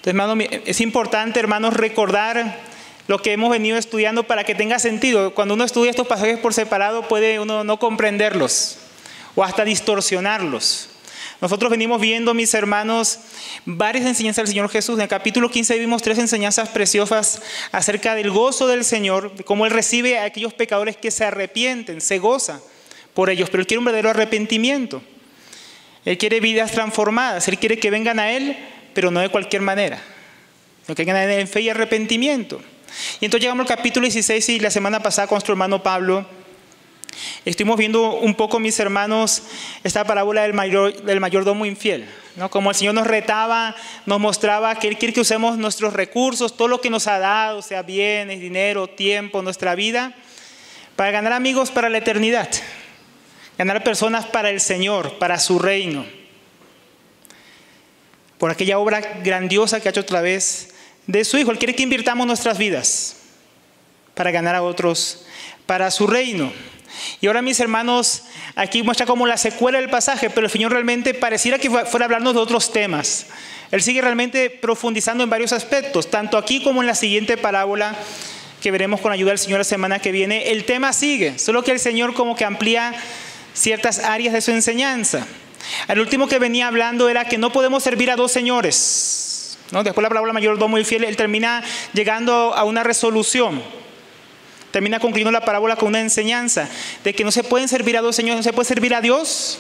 hermano, es importante, hermanos, recordar lo que hemos venido estudiando para que tenga sentido. Cuando uno estudia estos pasajes por separado, puede uno no comprenderlos o hasta distorsionarlos. Nosotros venimos viendo, mis hermanos, varias enseñanzas del Señor Jesús. En el capítulo 15 vimos 3 enseñanzas preciosas acerca del gozo del Señor, de cómo Él recibe a aquellos pecadores que se arrepienten, se goza por ellos, pero Él quiere un verdadero arrepentimiento. Él quiere vidas transformadas, Él quiere que vengan a Él, pero no de cualquier manera, sino que vengan a Él en fe y arrepentimiento. Y entonces llegamos al capítulo 16 y la semana pasada con nuestro hermano Pablo estuvimos viendo un poco, mis hermanos, esta parábola del mayordomo infiel, ¿no? Como el Señor nos retaba, nos mostraba que Él quiere que usemos nuestros recursos, todo lo que nos ha dado, sea bienes, dinero, tiempo, nuestra vida, para ganar amigos para la eternidad, ganar personas para el Señor, para su reino, por aquella obra grandiosa que ha hecho a través de su Hijo. Él quiere que invirtamos nuestras vidas para ganar a otros para su reino. Y ahora, mis hermanos, aquí muestra como la secuela del pasaje, pero el Señor realmente pareciera que fuera a hablarnos de otros temas. Él sigue realmente profundizando en varios aspectos, tanto aquí como en la siguiente parábola que veremos con ayuda del Señor la semana que viene. El tema sigue, solo que el Señor como que amplía ciertas áreas de su enseñanza. El último que venía hablando era que no podemos servir a dos señores, ¿no? Después la parábola mayordomo infiel, él termina llegando a una resolución. Termina concluyendo la parábola con una enseñanza de que no se pueden servir a dos señores, no se puede servir a Dios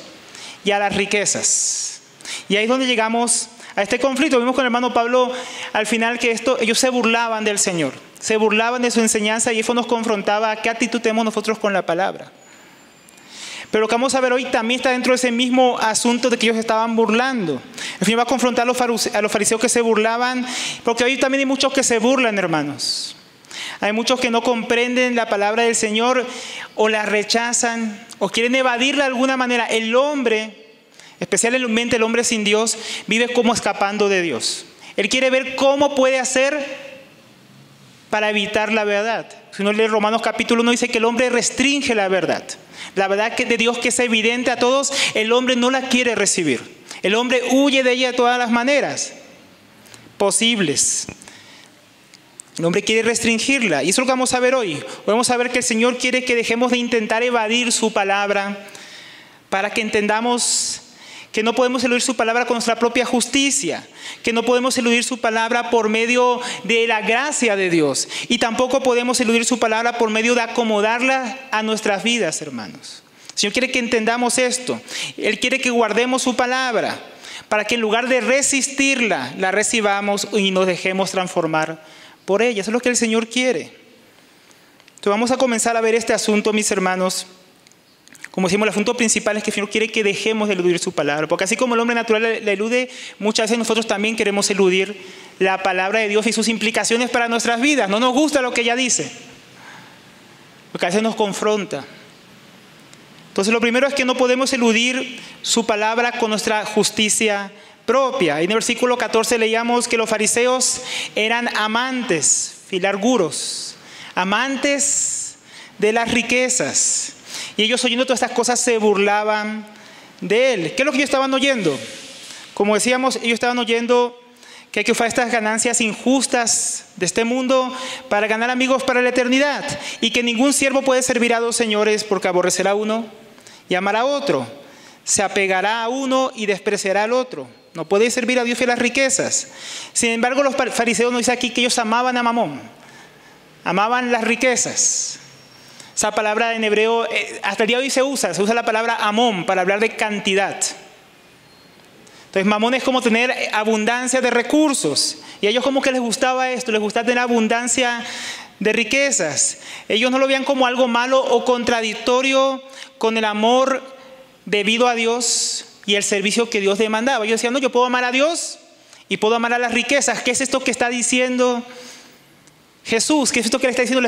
y a las riquezas. Y ahí es donde llegamos a este conflicto. Vimos con el hermano Pablo al final que ellos se burlaban del Señor, se burlaban de su enseñanza y eso nos confrontaba a qué actitud tenemos nosotros con la palabra. Pero lo que vamos a ver hoy también está dentro de ese mismo asunto de que ellos estaban burlando. El Señor va a confrontar a los fariseos que se burlaban, porque hoy también hay muchos que se burlan, hermanos. Hay muchos que no comprenden la palabra del Señor o la rechazan o quieren evadirla de alguna manera. El hombre, especialmente el hombre sin Dios, vive como escapando de Dios. Él quiere ver cómo puede hacer para evitar la verdad. Si uno lee Romanos capítulo 1 dice que el hombre restringe la verdad. La verdad de Dios que es evidente a todos, el hombre no la quiere recibir. El hombre huye de ella de todas las maneras posibles. El hombre quiere restringirla y eso es lo que vamos a ver hoy. Hoy vamos a ver que el Señor quiere que dejemos de intentar evadir su palabra para que entendamos que no podemos eludir su palabra con nuestra propia justicia, que no podemos eludir su palabra por medio de la gracia de Dios y tampoco podemos eludir su palabra por medio de acomodarla a nuestras vidas, hermanos. El Señor quiere que entendamos esto. Él quiere que guardemos su palabra para que en lugar de resistirla, la recibamos y nos dejemos transformar por ella. Eso es lo que el Señor quiere. Entonces vamos a comenzar a ver este asunto, mis hermanos. Como decimos, el asunto principal es que el Señor quiere que dejemos de eludir su palabra. Porque así como el hombre natural la elude, muchas veces nosotros también queremos eludir la palabra de Dios y sus implicaciones para nuestras vidas. No nos gusta lo que ella dice, porque a veces nos confronta. Entonces lo primero es que no podemos eludir su palabra con nuestra justicia propia. En el versículo 14 leíamos que los fariseos eran amantes, filarguros, amantes de las riquezas. Y ellos, oyendo todas estas cosas, se burlaban de él. ¿Qué es lo que ellos estaban oyendo? Como decíamos, ellos estaban oyendo que hay que usar estas ganancias injustas de este mundo para ganar amigos para la eternidad. Y que ningún siervo puede servir a dos señores porque aborrecerá a uno y amará a otro. Se apegará a uno y despreciará al otro. No puede servir a Dios y a las riquezas. Sin embargo, los fariseos nos dicen aquí que ellos amaban a Mamón. Amaban las riquezas. Esa palabra en hebreo, hasta el día de hoy se usa la palabra amón para hablar de cantidad. Entonces, mamón es como tener abundancia de recursos. Y a ellos como que les gustaba esto, les gustaba tener abundancia de riquezas. Ellos no lo veían como algo malo o contradictorio con el amor debido a Dios y el servicio que Dios demandaba. Ellos decían, no, yo puedo amar a Dios y puedo amar a las riquezas. ¿Qué es esto que está diciendo Jesús? ¿Qué es esto que le está diciendo?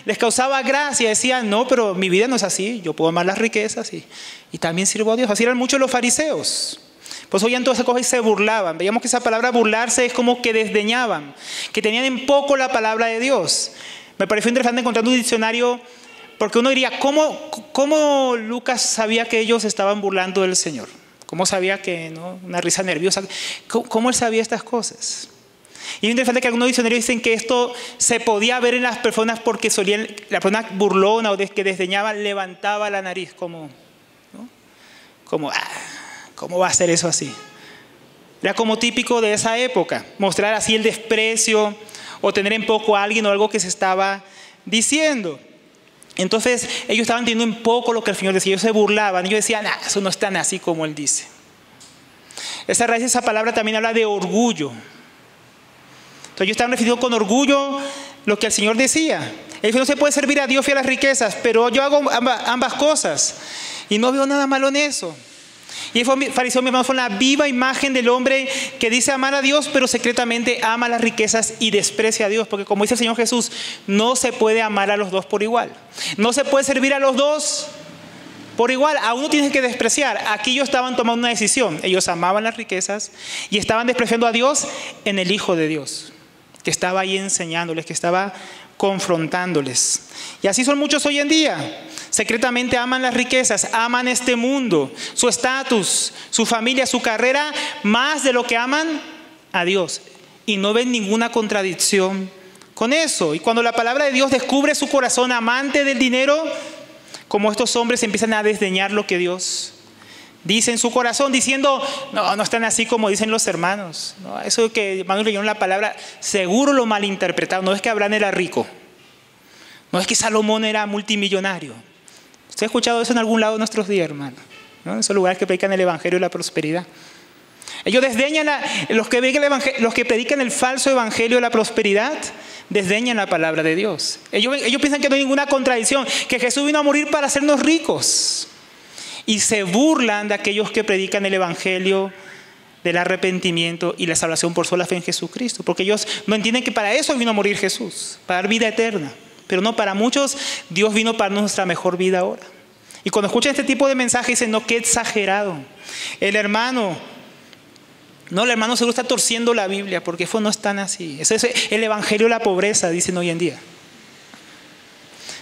Les causaba gracia. Decían, no, pero mi vida no es así. Yo puedo amar las riquezas y también sirvo a Dios. Así eran muchos los fariseos. Pues oían todas esas cosas y se burlaban. Veíamos que esa palabra burlarse es como que desdeñaban, que tenían en poco la palabra de Dios. Me pareció interesante encontrar un diccionario, porque uno diría, ¿cómo Lucas sabía que ellos estaban burlando del Señor? ¿Cómo sabía que no? Una risa nerviosa. ¿Cómo él sabía estas cosas? Y es interesante que algunos diccionarios dicen que esto se podía ver en las personas porque la persona burlona o que desdeñaba levantaba la nariz como, ¿no? Como, ¿cómo va a ser eso así? Era como típico de esa época, mostrar así el desprecio o tener en poco a alguien o algo que se estaba diciendo. Entonces ellos estaban teniendo en poco lo que el Señor decía, ellos se burlaban, ellos decían, eso no es tan así como Él dice. Esa raíz de esa palabra también habla de orgullo. Entonces ellos estaban refiriendo con orgullo lo que el Señor decía. Él dijo, no se puede servir a Dios y a las riquezas, pero yo hago ambas cosas y no veo nada malo en eso. Y el fariseo, mi hermano, fue una viva imagen del hombre que dice amar a Dios, pero secretamente ama las riquezas y desprecia a Dios. Porque como dice el Señor Jesús, no se puede amar a los dos por igual. No se puede servir a los dos por igual. A uno tienes que despreciar. Aquí ellos estaban tomando una decisión. Ellos amaban las riquezas y estaban despreciando a Dios en el Hijo de Dios, que estaba ahí enseñándoles, que estaba confrontándoles. Y así son muchos hoy en día. Secretamente aman las riquezas, aman este mundo, su estatus, su familia, su carrera, más de lo que aman a Dios. Y no ven ninguna contradicción con eso. Y cuando la palabra de Dios descubre su corazón amante del dinero, como estos hombres empiezan a desdeñar lo que Dios dice en su corazón, diciendo, no están así como dicen los hermanos. No, eso que hermanos leyeron la palabra, seguro lo malinterpretaron. No es que Abraham era rico. No es que Salomón era multimillonario. ¿Usted ha escuchado eso en algún lado de nuestros días, hermano? ¿No? En esos lugares que predican el evangelio de la prosperidad. Ellos desdeñan, los que predican el falso evangelio de la prosperidad, desdeñan la palabra de Dios. Ellos piensan que no hay ninguna contradicción, que Jesús vino a morir para hacernos ricos. Y se burlan de aquellos que predican el evangelio del arrepentimiento y la salvación por sola fe en Jesucristo. Porque ellos no entienden que para eso vino a morir Jesús, para dar vida eterna. Pero no, para muchos Dios vino para nuestra mejor vida ahora. Y cuando escuchan este tipo de mensajes dicen, no, qué exagerado. El hermano seguro está torciendo la Biblia porque eso no es tan así. Ese es el evangelio de la pobreza, dicen hoy en día.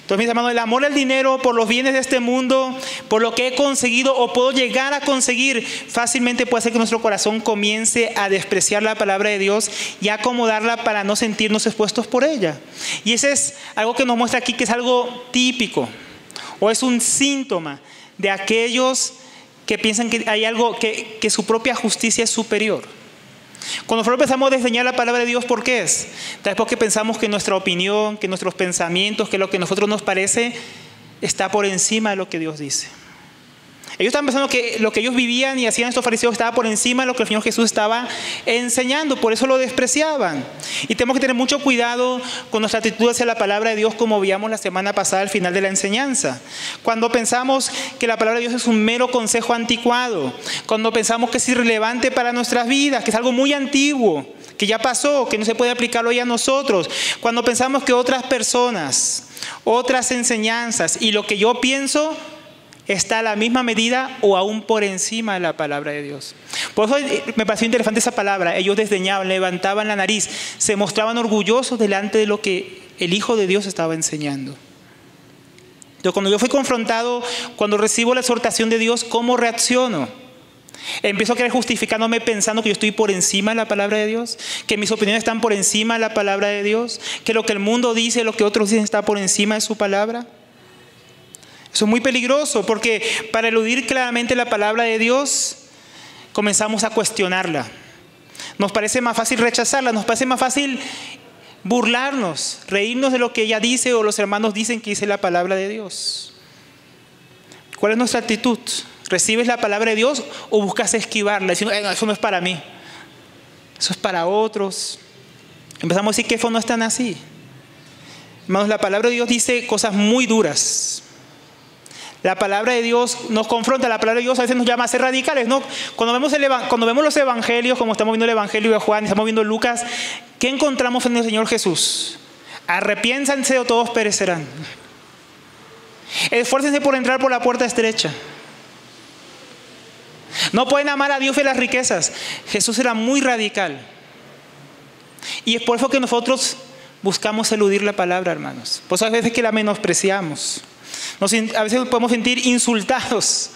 Entonces, mis hermanos, el amor al dinero por los bienes de este mundo, por lo que he conseguido o puedo llegar a conseguir, fácilmente puede hacer que nuestro corazón comience a despreciar la palabra de Dios y a acomodarla para no sentirnos expuestos por ella. Y ese es algo que nos muestra aquí que es algo típico o es un síntoma de aquellos que piensan que hay algo, que su propia justicia es superior. Cuando nosotros empezamos a desdeñar la palabra de Dios, ¿por qué es? Tal vez porque pensamos que nuestra opinión, que nuestros pensamientos, que lo que a nosotros nos parece está por encima de lo que Dios dice. Ellos estaban pensando que lo que ellos vivían y hacían estos fariseos estaba por encima de lo que el Señor Jesús estaba enseñando, por eso lo despreciaban. Y tenemos que tener mucho cuidado con nuestra actitud hacia la palabra de Dios, como veíamos la semana pasada al final de la enseñanza. Cuando pensamos que la palabra de Dios es un mero consejo anticuado, cuando pensamos que es irrelevante para nuestras vidas, que es algo muy antiguo, que ya pasó, que no se puede aplicar hoy a nosotros, cuando pensamos que otras personas, otras enseñanzas y lo que yo pienso está a la misma medida o aún por encima de la palabra de Dios. Por eso me pareció interesante esa palabra. Ellos desdeñaban, levantaban la nariz, se mostraban orgullosos delante de lo que el Hijo de Dios estaba enseñando. Entonces, cuando yo fui confrontado, cuando recibo la exhortación de Dios, ¿cómo reacciono? Empiezo a querer justificándome pensando que yo estoy por encima de la palabra de Dios, que mis opiniones están por encima de la palabra de Dios, que lo que el mundo dice, lo que otros dicen está por encima de su palabra. Eso es muy peligroso porque para eludir claramente la palabra de Dios comenzamos a cuestionarla. Nos parece más fácil rechazarla, nos parece más fácil burlarnos, reírnos de lo que ella dice o los hermanos dicen que dice la palabra de Dios. ¿Cuál es nuestra actitud? ¿Recibes la palabra de Dios o buscas esquivarla? Diciendo, eso no es para mí, eso es para otros. Empezamos a decir que eso no es tan así. Hermanos, la palabra de Dios dice cosas muy duras. La palabra de Dios nos confronta, la palabra de Dios a veces nos llama a ser radicales, ¿no? Cuando vemos los evangelios, como estamos viendo el evangelio de Juan, estamos viendo Lucas, ¿qué encontramos en el Señor Jesús? Arrepiéntanse o todos perecerán. Esfuércense por entrar por la puerta estrecha. No pueden amar a Dios y las riquezas. Jesús era muy radical. Y es por eso que nosotros buscamos eludir la palabra, hermanos. Por eso a veces que la menospreciamos. A veces nos podemos sentir insultados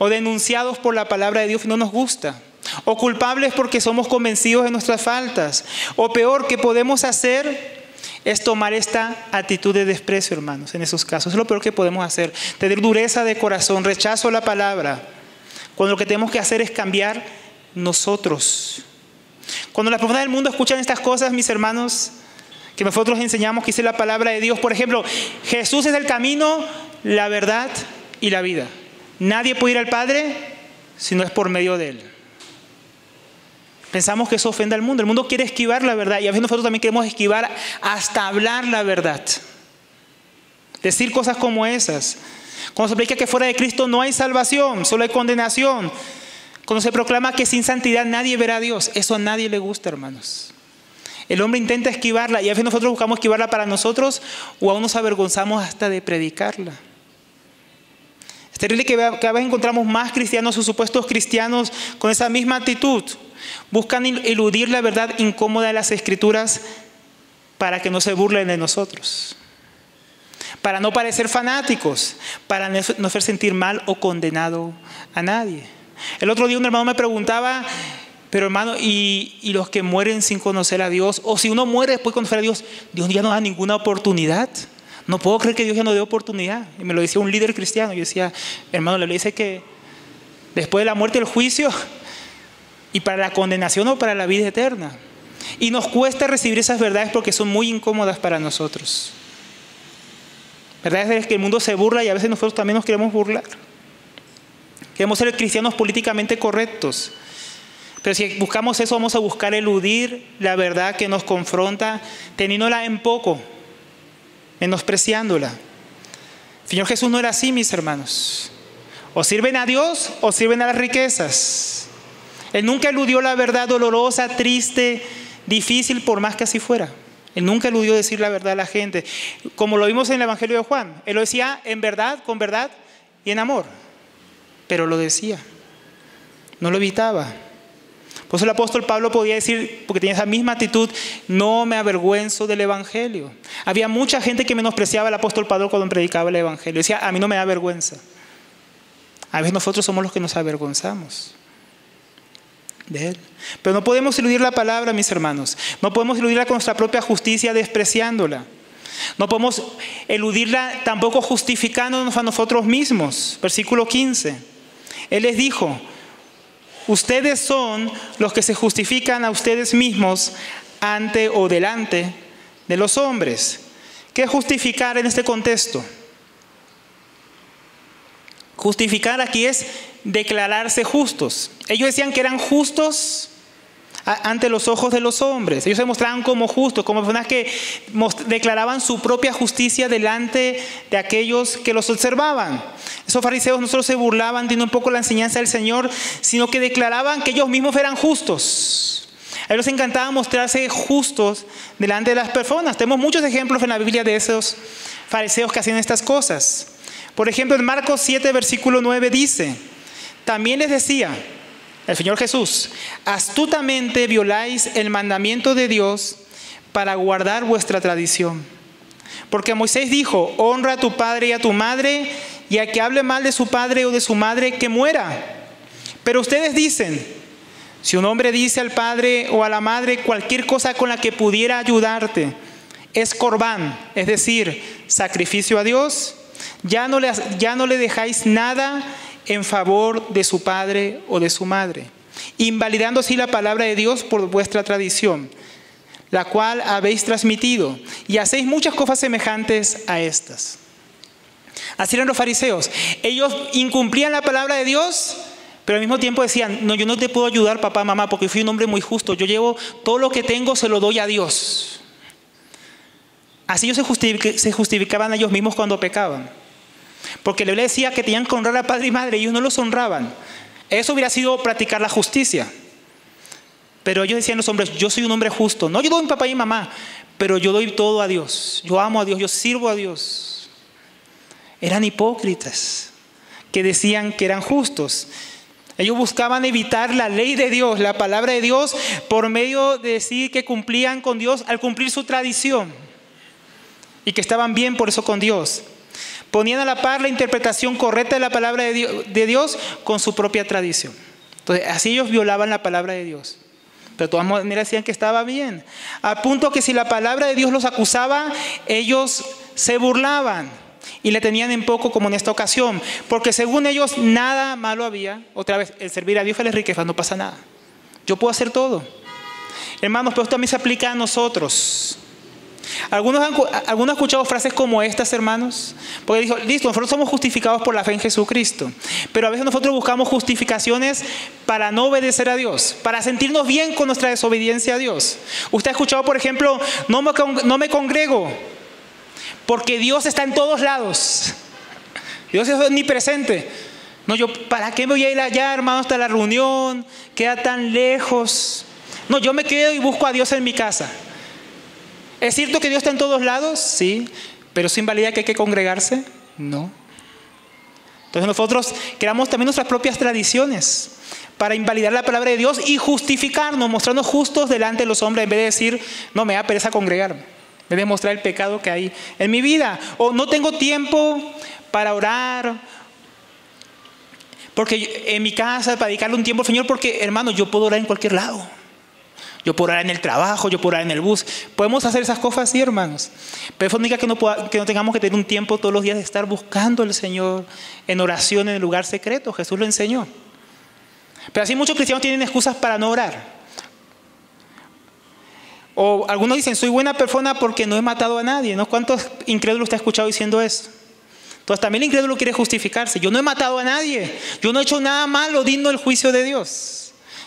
o denunciados por la palabra de Dios y no nos gusta, o culpables porque somos convencidos de nuestras faltas, o peor, que podemos hacer es tomar esta actitud de desprecio, hermanos, en esos casos. Es lo peor que podemos hacer, tener dureza de corazón, rechazo a la palabra, cuando lo que tenemos que hacer es cambiar nosotros. Cuando las personas del mundo escuchan estas cosas, mis hermanos, que nosotros enseñamos, que dice la palabra de Dios, por ejemplo, Jesús es el camino, la verdad y la vida. Nadie puede ir al Padre si no es por medio de Él. Pensamos que eso ofende al mundo. El mundo quiere esquivar la verdad y a veces nosotros también queremos esquivar hasta hablar la verdad. Decir cosas como esas. Cuando se predica que fuera de Cristo no hay salvación, solo hay condenación. Cuando se proclama que sin santidad nadie verá a Dios, eso a nadie le gusta, hermanos. El hombre intenta esquivarla y a veces nosotros buscamos esquivarla para nosotros o aún nos avergonzamos hasta de predicarla. Es terrible que cada vez encontramos más cristianos o supuestos cristianos con esa misma actitud. Buscan eludir la verdad incómoda de las Escrituras para que no se burlen de nosotros. Para no parecer fanáticos, para no hacer sentir mal o condenado a nadie. El otro día un hermano me preguntaba, pero hermano, ¿y los que mueren sin conocer a Dios? O si uno muere después de conocer a Dios, Dios ya no da ninguna oportunidad. No puedo creer que Dios ya no dé oportunidad. Y me lo decía un líder cristiano. Yo decía, hermano, le dice que después de la muerte el juicio y para la condenación o para la vida eterna. Y nos cuesta recibir esas verdades porque son muy incómodas para nosotros. Verdades es que el mundo se burla y a veces nosotros también nos queremos burlar. Queremos ser cristianos políticamente correctos. Pero si buscamos eso, vamos a buscar eludir la verdad que nos confronta, teniéndola en poco, menospreciándola. El Señor Jesús no era así, mis hermanos. O sirven a Dios o sirven a las riquezas. Él nunca eludió la verdad dolorosa, triste, difícil, por más que así fuera. Él nunca eludió decir la verdad a la gente. Como lo vimos en el Evangelio de Juan. Él lo decía en verdad, con verdad y en amor. Pero lo decía. No lo evitaba. Por eso el apóstol Pablo podía decir, porque tenía esa misma actitud, no me avergüenzo del Evangelio. Había mucha gente que menospreciaba al apóstol Pablo cuando predicaba el Evangelio. Decía, a mí no me da vergüenza. A veces nosotros somos los que nos avergonzamos de Él. Pero no podemos eludir la palabra, mis hermanos. No podemos eludirla con nuestra propia justicia despreciándola. No podemos eludirla tampoco justificándonos a nosotros mismos. Versículo 15. Él les dijo, ustedes son los que se justifican a ustedes mismos ante o delante de los hombres. ¿Qué es justificar en este contexto? Justificar aquí es declararse justos. Ellos decían que eran justos ante los ojos de los hombres. Ellos se mostraban como justos, como personas que declaraban su propia justicia delante de aquellos que los observaban. Esos fariseos no solo se burlaban de un poco la enseñanza del Señor, sino que declaraban que ellos mismos eran justos. A ellos les encantaba mostrarse justos delante de las personas. Tenemos muchos ejemplos en la Biblia de esos fariseos que hacían estas cosas. Por ejemplo, en Marcos 7, versículo 9 dice, también les decía el Señor Jesús, astutamente violáis el mandamiento de Dios para guardar vuestra tradición. Porque Moisés dijo, honra a tu padre y a tu madre, y a que hable mal de su padre o de su madre, que muera. Pero ustedes dicen, si un hombre dice al padre o a la madre cualquier cosa con la que pudiera ayudarte, es corbán, es decir, sacrificio a Dios, ya no le dejáis nada en favor de su padre o de su madre, invalidando así la palabra de Dios por vuestra tradición, la cual habéis transmitido, y hacéis muchas cosas semejantes a estas. Así eran los fariseos. Ellos incumplían la palabra de Dios, pero al mismo tiempo decían, no, yo no te puedo ayudar, papá, mamá, porque fui un hombre muy justo. Yo llevo todo lo que tengo, se lo doy a Dios. Así ellos se justificaban a ellos mismos cuando pecaban. Porque la Biblia decía que tenían que honrar a padre y madre, y ellos no los honraban. Eso hubiera sido practicar la justicia. Pero ellos decían los hombres, yo soy un hombre justo. No, yo doy a mi papá y mi mamá, pero yo doy todo a Dios. Yo amo a Dios, yo sirvo a Dios. Eran hipócritas que decían que eran justos. Ellos buscaban evitar la ley de Dios, la palabra de Dios, por medio de decir que cumplían con Dios al cumplir su tradición. Y que estaban bien por eso con Dios. Ponían a la par la interpretación correcta de la palabra de Dios con su propia tradición. Entonces, así ellos violaban la palabra de Dios. Pero de todas maneras decían que estaba bien. Al punto que si la palabra de Dios los acusaba, ellos se burlaban y le tenían en poco, como en esta ocasión. Porque según ellos nada malo había. Otra vez, el servir a Dios es la riqueza, no pasa nada. Yo puedo hacer todo. Hermanos, pero esto también se aplica a nosotros. ¿Algunos han escuchado frases como estas, hermanos? Porque dijo, listo, nosotros somos justificados por la fe en Jesucristo. Pero a veces nosotros buscamos justificaciones para no obedecer a Dios, para sentirnos bien con nuestra desobediencia a Dios. Usted ha escuchado, por ejemplo, no me congrego, porque Dios está en todos lados. Dios es omnipresente. No, ¿para qué me voy a ir allá, hermano, hasta la reunión? Queda tan lejos. No, yo me quedo y busco a Dios en mi casa. ¿Es cierto que Dios está en todos lados? Sí. ¿Pero eso invalida que hay que congregarse? No. Entonces nosotros creamos también nuestras propias tradiciones para invalidar la palabra de Dios y justificarnos, mostrarnos justos delante de los hombres, en vez de decir, no, me da pereza congregarme. En vez de mostrar el pecado que hay en mi vida. O no tengo tiempo para orar, porque en mi casa, para dedicarle un tiempo al Señor, porque, hermano, yo puedo orar en cualquier lado. Yo puedo orar en el trabajo, yo puedo orar en el bus. Podemos hacer esas cosas, sí, hermanos. Pero eso significa que no tengamos que tener un tiempo todos los días de estar buscando al Señor en oración en el lugar secreto. Jesús lo enseñó. Pero así muchos cristianos tienen excusas para no orar. O algunos dicen, soy buena persona porque no he matado a nadie, ¿no? ¿Cuántos incrédulos usted ha escuchado diciendo eso? Entonces también el incrédulo quiere justificarse. Yo no he matado a nadie. Yo no he hecho nada malo digno del juicio de Dios.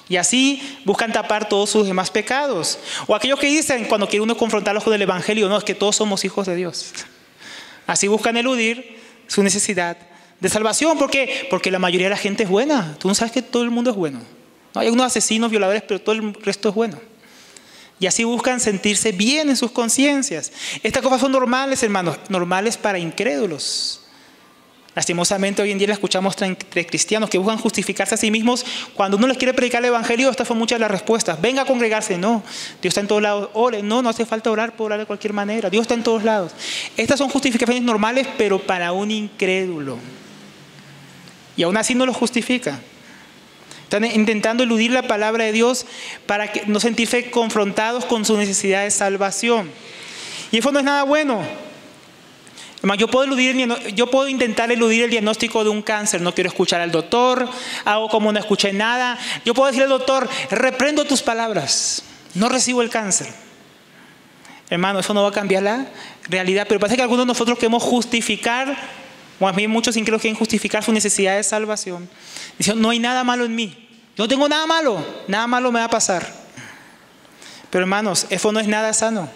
Y así buscan tapar todos sus demás pecados. O aquellos que dicen, cuando quiere uno confrontarlos con el Evangelio, no, es que todos somos hijos de Dios. Así buscan eludir su necesidad de salvación. ¿Por qué? Porque la mayoría de la gente es buena. Tú no sabes que todo el mundo es bueno. No, hay unos asesinos, violadores, pero todo el resto es bueno. Y así buscan sentirse bien en sus conciencias. Estas cosas son normales, hermanos, normales para incrédulos. Lastimosamente hoy en día la escuchamos entre cristianos que buscan justificarse a sí mismos. Cuando uno les quiere predicar el Evangelio, estas son muchas de las respuestas. Venga a congregarse. No, Dios está en todos lados. Ore. No hace falta orar, puedo orar de cualquier manera. Dios está en todos lados. Estas son justificaciones normales, pero para un incrédulo. Y aún así no lo justifica. Están intentando eludir la palabra de Dios para no sentirse confrontados con su necesidad de salvación. Y eso no es nada bueno. Yo puedo intentar eludir el diagnóstico de un cáncer. No quiero escuchar al doctor. Hago como no escuché nada. Yo puedo decirle al doctor, reprendo tus palabras. No recibo el cáncer. Hermano, eso no va a cambiar la realidad. Pero parece que algunos de nosotros queremos justificar, o a mí muchos incrédulos quieren justificar su necesidad de salvación. Dicen, no hay nada malo en mí. Yo no tengo nada malo. Nada malo me va a pasar. Pero hermanos, eso no es nada sano.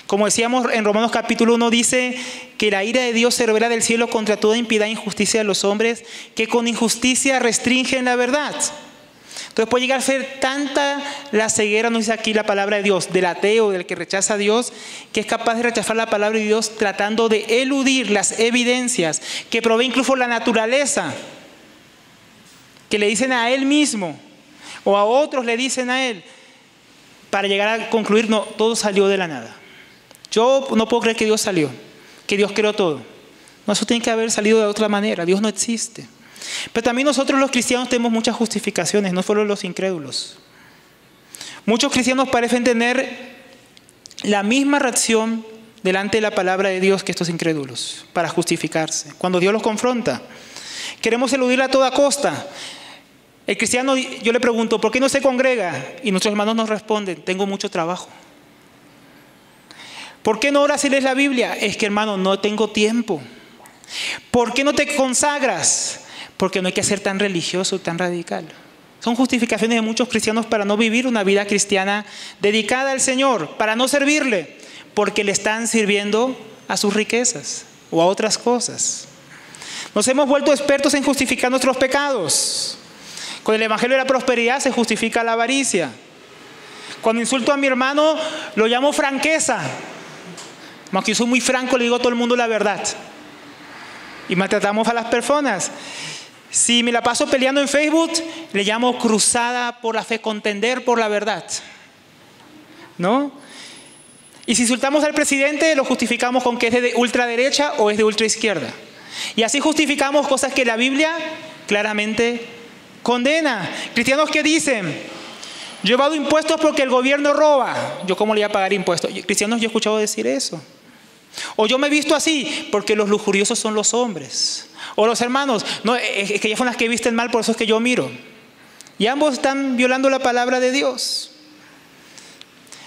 Como decíamos en Romanos capítulo 1, dice que la ira de Dios se revela del cielo contra toda impiedad e injusticia de los hombres, que con injusticia restringen la verdad. Entonces puede llegar a ser tanta la ceguera, nos dice aquí la palabra de Dios, del ateo, del que rechaza a Dios, que es capaz de rechazar la palabra de Dios tratando de eludir las evidencias que provee incluso la naturaleza, que le dicen a él mismo o a otros le dicen a él, para llegar a concluir, no, todo salió de la nada. Yo no puedo creer que Dios salió, que Dios creó todo. No, eso tiene que haber salido de otra manera. Dios no existe. Pero también nosotros los cristianos tenemos muchas justificaciones, no solo los incrédulos. Muchos cristianos parecen tener la misma reacción delante de la palabra de Dios que estos incrédulos, para justificarse. Cuando Dios los confronta, queremos eludirla a toda costa. El cristiano, yo le pregunto, ¿por qué no se congrega? Y nuestros hermanos nos responden, tengo mucho trabajo. ¿Por qué no oras y lees la Biblia? Es que, hermano, no tengo tiempo. ¿Por qué no te consagras? Porque no hay que ser tan religioso, tan radical. Son justificaciones de muchos cristianos para no vivir una vida cristiana dedicada al Señor, para no servirle, porque le están sirviendo a sus riquezas o a otras cosas. Nos hemos vuelto expertos en justificar nuestros pecados. Con el Evangelio de la prosperidad se justifica la avaricia. Cuando insulto a mi hermano, lo llamo franqueza. Aunque yo soy muy franco, le digo a todo el mundo la verdad. Y maltratamos a las personas. Si me la paso peleando en Facebook, le llamo cruzada por la fe, contender por la verdad. ¿No? Y si insultamos al presidente, lo justificamos con que es de ultraderecha o es de ultraizquierda. Y así justificamos cosas que la Biblia claramente condena. Cristianos que dicen, yo evado impuestos porque el gobierno roba. ¿Yo cómo le voy a pagar impuestos? Cristianos, yo he escuchado decir eso. O yo me he visto así porque los lujuriosos son los hombres. O los hermanos, no, es que ya son las que visten mal, por eso es que yo miro. Y ambos están violando la palabra de Dios.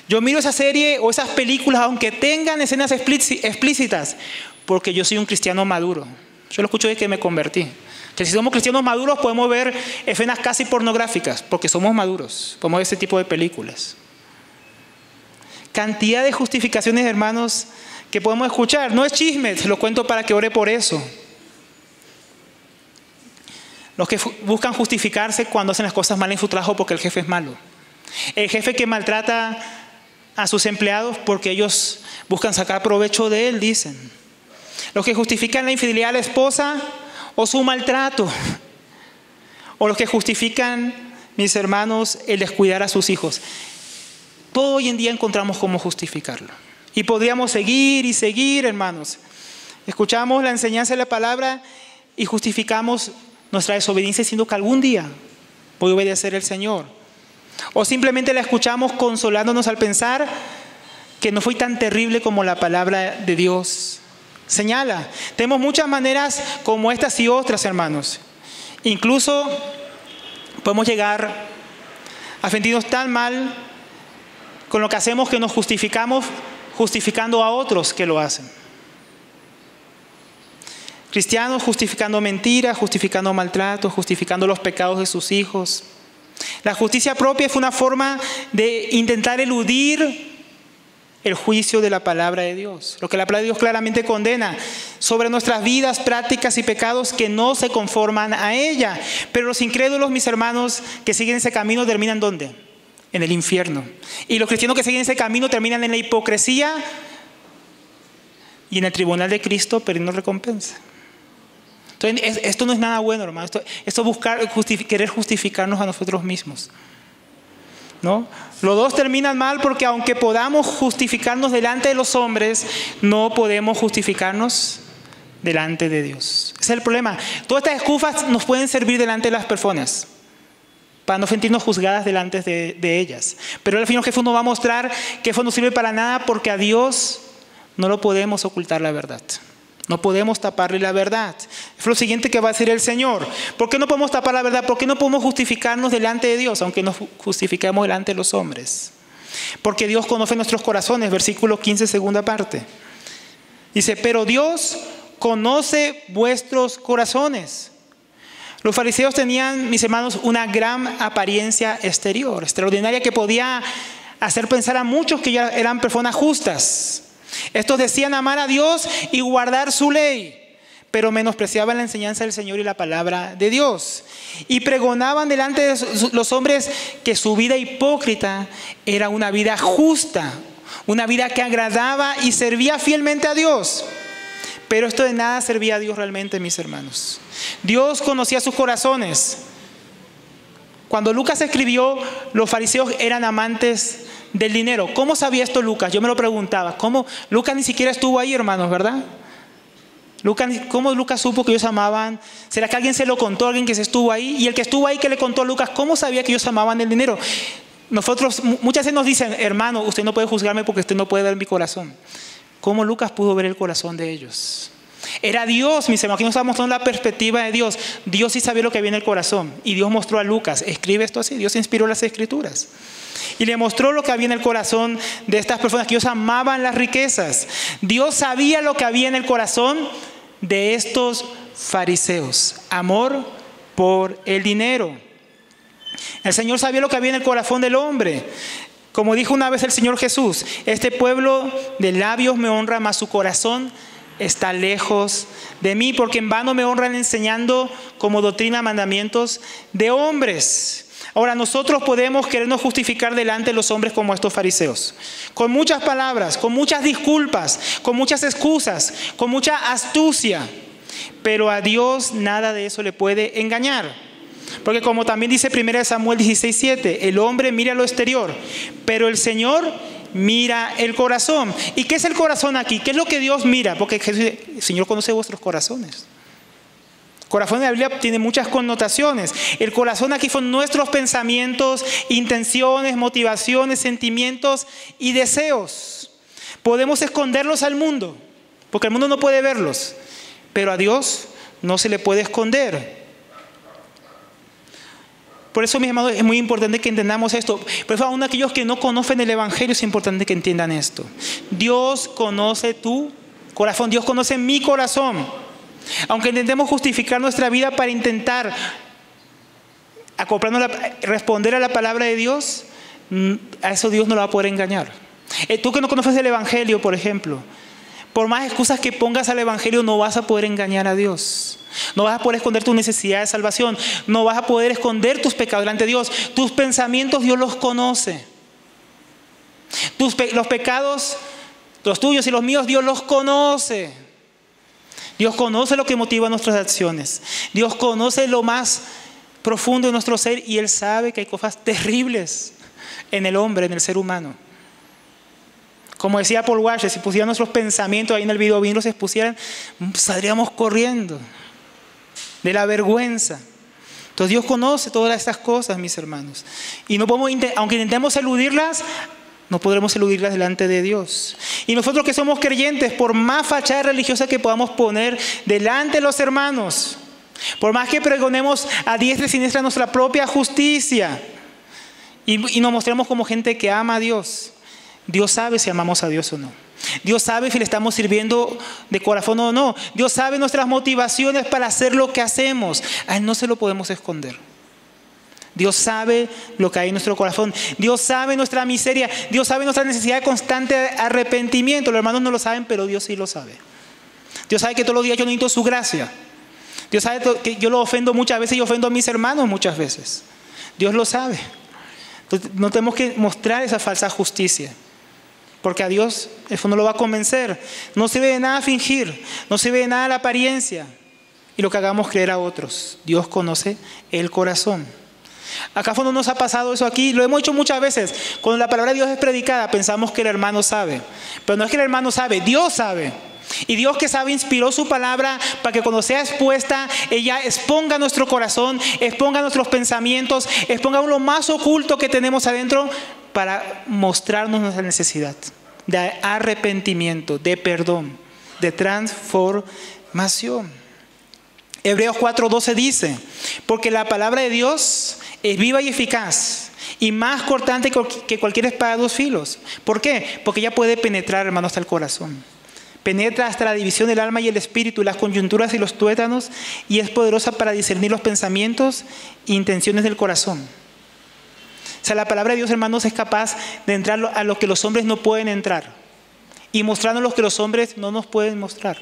Yo miro esa serie o esas películas, aunque tengan escenas explícitas, porque yo soy un cristiano maduro. Yo lo escucho desde que me convertí. Que si somos cristianos maduros podemos ver escenas casi pornográficas, porque somos maduros, podemos ver ese tipo de películas. Cantidad de justificaciones, hermanos, que podemos escuchar. No es chisme, se lo cuento para que ore por eso. Los que buscan justificarse cuando hacen las cosas mal en su trabajo porque el jefe es malo. El jefe que maltrata a sus empleados porque ellos buscan sacar provecho de él, dicen. Los que justifican la infidelidad a la esposa o su maltrato. O los que justifican, mis hermanos, el descuidar a sus hijos. Todo hoy en día encontramos cómo justificarlo. Y podríamos seguir y seguir, hermanos. Escuchamos la enseñanza de la palabra y justificamos nuestra desobediencia diciendo que algún día voy a obedecer al Señor. O simplemente la escuchamos consolándonos al pensar que no fue tan terrible como la palabra de Dios señala. Tenemos muchas maneras como estas y otras, hermanos. Incluso podemos llegar a sentirnos tan mal con lo que hacemos que nos justificamos justificando a otros que lo hacen. Cristianos justificando mentiras, justificando maltratos, justificando los pecados de sus hijos. La justicia propia es una forma de intentar eludir el juicio de la palabra de Dios. Lo que la palabra de Dios claramente condena sobre nuestras vidas, prácticas y pecados que no se conforman a ella. Pero los incrédulos, mis hermanos, que siguen ese camino, terminan ¿dónde? En el infierno. Y los cristianos que siguen ese camino terminan en la hipocresía y en el tribunal de Cristo perdiendo recompensa. Entonces, esto no es nada bueno, hermano. Esto buscar, querer justificarnos a nosotros mismos, ¿no? Los dos terminan mal porque aunque podamos justificarnos delante de los hombres, no podemos justificarnos delante de Dios. Ese es el problema. Todas estas excusas nos pueden servir delante de las personas para no sentirnos juzgadas delante de ellas. Pero al final Jesús nos va a mostrar que eso no sirve para nada porque a Dios no lo podemos ocultar la verdad. No podemos taparle la verdad. Es lo siguiente que va a decir el Señor. ¿Por qué no podemos tapar la verdad? ¿Por qué no podemos justificarnos delante de Dios, aunque nos justifiquemos delante de los hombres? Porque Dios conoce nuestros corazones. Versículo 15, segunda parte. Dice, pero Dios conoce vuestros corazones. Los fariseos tenían, mis hermanos, una gran apariencia exterior, extraordinaria, que podía hacer pensar a muchos que ya eran personas justas. Estos decían amar a Dios y guardar su ley, pero menospreciaban la enseñanza del Señor y la palabra de Dios. Y pregonaban delante de los hombres que su vida hipócrita era una vida justa, una vida que agradaba y servía fielmente a Dios. Pero esto de nada servía a Dios realmente, mis hermanos. Dios conocía sus corazones. Cuando Lucas escribió, los fariseos eran amantes del dinero. ¿Cómo sabía esto Lucas? Yo me lo preguntaba. ¿Cómo? Lucas ni siquiera estuvo ahí, hermanos, ¿verdad? ¿Cómo Lucas supo que ellos amaban? ¿Será que alguien se lo contó, alguien que se estuvo ahí? Y el que estuvo ahí, que le contó a Lucas, ¿cómo sabía que ellos amaban el dinero? Nosotros, muchas veces nos dicen, hermano, usted no puede juzgarme porque usted no puede ver mi corazón. ¿Cómo Lucas pudo ver el corazón de ellos? Era Dios, mis hermanos, aquí nos está mostrando la perspectiva de Dios. Dios sí sabía lo que había en el corazón. Y Dios mostró a Lucas, escribe esto así, Dios inspiró las escrituras. Y le mostró lo que había en el corazón de estas personas, que ellos amaban las riquezas. Dios sabía lo que había en el corazón de estos fariseos. Amor por el dinero. El Señor sabía lo que había en el corazón del hombre. Como dijo una vez el Señor Jesús, este pueblo de labios me honra, mas su corazón está lejos de mí, porque en vano me honran enseñando como doctrina mandamientos de hombres. Ahora, nosotros podemos querernos justificar delante de los hombres como estos fariseos, con muchas palabras, con muchas disculpas, con muchas excusas, con mucha astucia, pero a Dios nada de eso le puede engañar. Porque como también dice 1 Samuel 16:7, el hombre mira lo exterior, pero el Señor mira el corazón. ¿Y qué es el corazón aquí? ¿Qué es lo que Dios mira? Porque el Señor conoce vuestros corazones. Corazón en la Biblia tiene muchas connotaciones. El corazón aquí son nuestros pensamientos, intenciones, motivaciones, sentimientos y deseos. Podemos esconderlos al mundo, porque el mundo no puede verlos, pero a Dios no se le puede esconder. Por eso, mis hermanos, es muy importante que entendamos esto. Por eso, aún aquellos que no conocen el Evangelio, es importante que entiendan esto. Dios conoce tu corazón, Dios conoce mi corazón. Aunque intentemos justificar nuestra vida para intentar acoplarnos, responder a la palabra de Dios, a eso Dios no lo va a poder engañar. Tú que no conoces el Evangelio, por ejemplo, por más excusas que pongas al Evangelio, no vas a poder engañar a Dios. No vas a poder esconder tu necesidad de salvación. No vas a poder esconder tus pecados delante de Dios. Tus pensamientos Dios los conoce. Los pecados, los tuyos y los míos, Dios los conoce. Dios conoce lo que motiva nuestras acciones. Dios conoce lo más profundo de nuestro ser y Él sabe que hay cosas terribles en el hombre, en el ser humano. Como decía Paul Washer, si pusieran nuestros pensamientos ahí en el video, bien los expusieran, saldríamos corriendo de la vergüenza. Entonces Dios conoce todas estas cosas, mis hermanos. Y no podemos, aunque intentemos eludirlas, no podremos eludirlas delante de Dios. Y nosotros que somos creyentes, por más fachada religiosa que podamos poner delante de los hermanos, por más que pregonemos a diestra y siniestra nuestra propia justicia y nos mostremos como gente que ama a Dios, Dios sabe si amamos a Dios o no. Dios sabe si le estamos sirviendo de corazón o no. Dios sabe nuestras motivaciones para hacer lo que hacemos. A Él no se lo podemos esconder. Dios sabe lo que hay en nuestro corazón. Dios sabe nuestra miseria. Dios sabe nuestra necesidad de constante arrepentimiento. Los hermanos no lo saben, pero Dios sí lo sabe. Dios sabe que todos los días yo necesito su gracia. Dios sabe que yo lo ofendo muchas veces y ofendo a mis hermanos muchas veces. Dios lo sabe. Entonces, no tenemos que mostrar esa falsa justicia, porque a Dios eso no lo va a convencer. No sirve de nada fingir, no sirve de nada la apariencia y lo que hagamos creer a otros. Dios conoce el corazón. ¿Acaso no nos ha pasado eso aquí? Lo hemos hecho muchas veces. Cuando la palabra de Dios es predicada, pensamos que el hermano sabe. Pero no es que el hermano sabe, Dios sabe. Y Dios, que sabe, inspiró su palabra para que cuando sea expuesta, ella exponga nuestro corazón, exponga nuestros pensamientos, exponga lo más oculto que tenemos adentro para mostrarnos nuestra necesidad de arrepentimiento, de perdón, de transformación. Hebreos 4:12 dice: porque la palabra de Dios es viva y eficaz y más cortante que cualquier espada de dos filos. ¿Por qué? Porque ella puede penetrar, hermano, hasta el corazón. Penetra hasta la división del alma y el espíritu, las coyunturas y los tuétanos, y es poderosa para discernir los pensamientos e intenciones del corazón. O sea, la palabra de Dios, hermanos, es capaz de entrar a lo que los hombres no pueden entrar y mostrarnos lo que los hombres no nos pueden mostrar.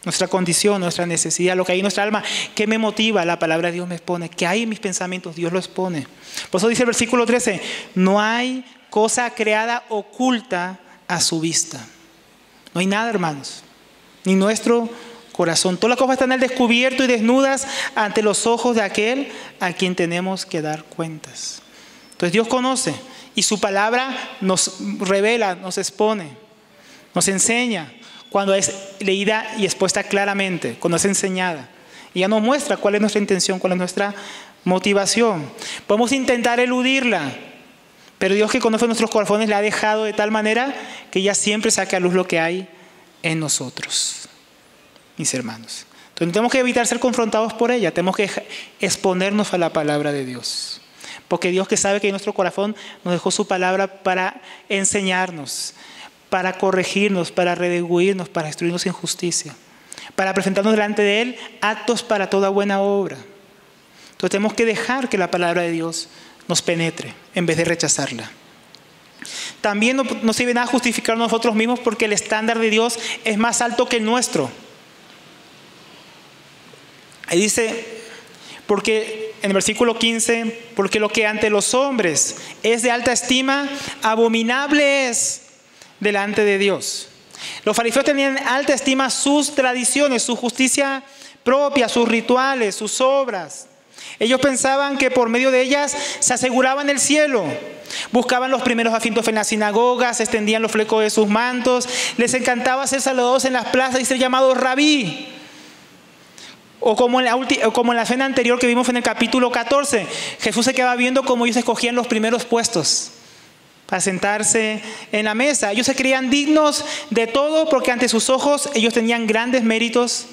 Nuestra condición, nuestra necesidad, lo que hay en nuestra alma. ¿Qué me motiva? La palabra de Dios me expone. ¿Qué hay en mis pensamientos? Dios lo expone. Por eso dice el versículo 13: no hay cosa creada oculta a su vista. No hay nada, hermanos, ni nuestro corazón. Todas las cosas están al descubierto y desnudas ante los ojos de aquel a quien tenemos que dar cuentas. Entonces Dios conoce y su palabra nos revela, nos expone, nos enseña cuando es leída y expuesta claramente, cuando es enseñada. Y ya nos muestra cuál es nuestra intención, cuál es nuestra motivación. Podemos intentar eludirla, pero Dios, que conoce nuestros corazones, la ha dejado de tal manera que ya siempre saca a luz lo que hay en nosotros, mis hermanos. Entonces tenemos que evitar ser confrontados por ella. Tenemos que exponernos a la palabra de Dios. Porque Dios, que sabe que en nuestro corazón, nos dejó su palabra para enseñarnos, para corregirnos, para redarguirnos, para instruirnos en justicia, para presentarnos delante de Él aptos para toda buena obra. Entonces tenemos que dejar que la palabra de Dios nos penetre en vez de rechazarla. También no sirve nada justificar nosotros mismos, porque el estándar de Dios es más alto que el nuestro. Ahí dice, porque en el versículo 15, porque lo que ante los hombres es de alta estima, abominable es delante de Dios. Los fariseos tenían en alta estima sus tradiciones, su justicia propia, sus rituales, sus obras. Ellos pensaban que por medio de ellas se aseguraban el cielo. Buscaban los primeros asientos en las sinagogas, extendían los flecos de sus mantos, les encantaba ser saludados en las plazas y ser llamados rabí. O como en la cena anterior que vimos en el capítulo 14, Jesús se quedaba viendo cómo ellos escogían los primeros puestos para sentarse en la mesa. Ellos se creían dignos de todo porque ante sus ojos ellos tenían grandes méritos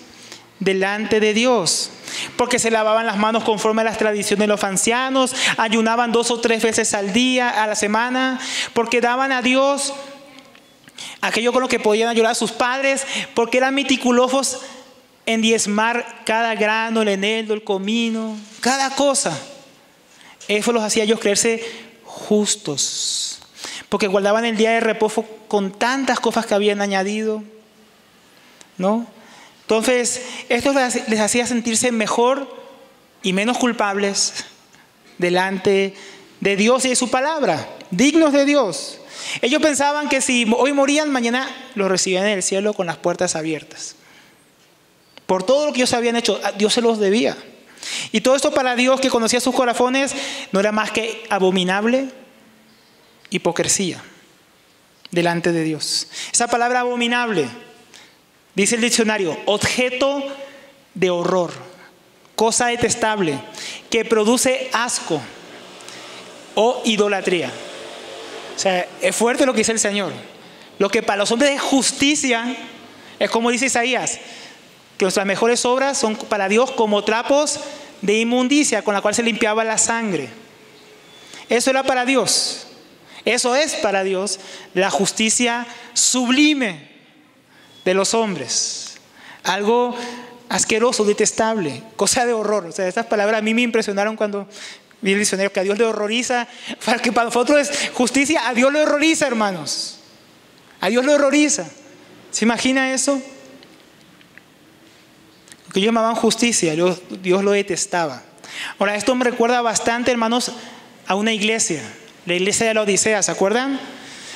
delante de Dios. Porque se lavaban las manos conforme a las tradiciones de los ancianos, ayunaban 2 o 3 veces al día, a la semana, porque daban a Dios aquello con lo que podían ayudar a sus padres, porque eran meticulosos en diezmar cada grano, el eneldo, el comino, cada cosa. Eso los hacía ellos creerse justos, porque guardaban el día de reposo con tantas cosas que habían añadido, ¿no? Entonces, esto les hacía sentirse mejor y menos culpables delante de Dios y de su palabra, dignos de Dios. Ellos pensaban que si hoy morían, mañana los recibían en el cielo con las puertas abiertas. Por todo lo que ellos habían hecho, Dios se los debía. Y todo esto para Dios, que conocía sus corazones, no era más que abominable hipocresía delante de Dios. Esa palabra abominable, dice el diccionario, objeto de horror, cosa detestable, que produce asco o idolatría. O sea, es fuerte lo que dice el Señor. Lo que para los hombres es justicia, es como dice Isaías, que nuestras mejores obras son para Dios como trapos de inmundicia con la cual se limpiaba la sangre. Eso era para Dios. Eso es para Dios la justicia sublime de los hombres. Algo asqueroso, detestable, cosa de horror. O sea, estas palabras a mí me impresionaron cuando vi el diccionario, que a Dios le horroriza. Para que para nosotros es justicia, a Dios le horroriza, hermanos. A Dios le horroriza. ¿Se imagina eso? Lo que ellos llamaban justicia, Dios lo detestaba. Ahora, esto me recuerda bastante, hermanos, a una iglesia. La iglesia de la Odisea, ¿se acuerdan?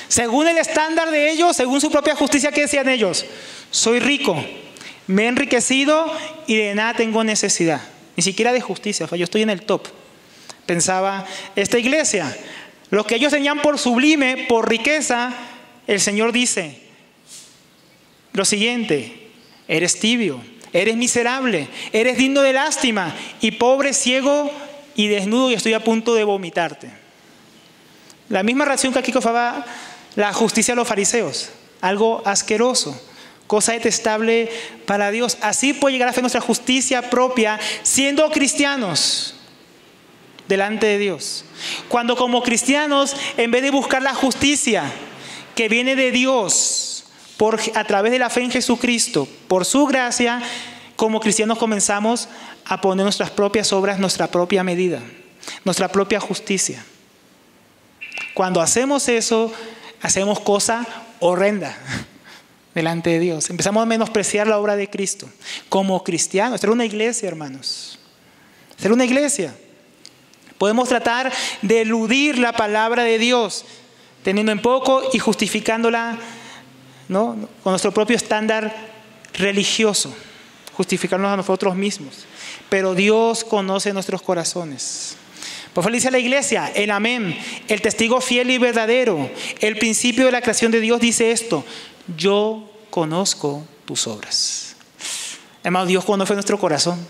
Según el estándar de ellos, según su propia justicia, ¿qué decían ellos? Soy rico, me he enriquecido y de nada tengo necesidad. Ni siquiera de justicia, yo estoy en el top. Pensaba esta iglesia. Lo que ellos tenían por sublime, por riqueza, el Señor dice lo siguiente: eres tibio, eres miserable, eres digno de lástima y pobre, ciego y desnudo, y estoy a punto de vomitarte. La misma reacción que aquí causaba la justicia de los fariseos, algo asqueroso, cosa detestable para Dios. Así puede llegar a ser nuestra justicia propia siendo cristianos delante de Dios. Cuando como cristianos, en vez de buscar la justicia que viene de Dios a través de la fe en Jesucristo, por su gracia, como cristianos comenzamos a poner nuestras propias obras, nuestra propia medida, nuestra propia justicia. Cuando hacemos eso, hacemos cosa horrenda delante de Dios. Empezamos a menospreciar la obra de Cristo. Como cristianos, ser una iglesia, hermanos. Ser una iglesia. Podemos tratar de eludir la palabra de Dios, teniendo en poco y justificándola, ¿no?, con nuestro propio estándar religioso, justificarnos a nosotros mismos. Pero Dios conoce nuestros corazones. Por favor, dice la iglesia, el amén, el testigo fiel y verdadero, el principio de la creación de Dios dice esto: yo conozco tus obras. Hermanos, Dios conoce nuestro corazón.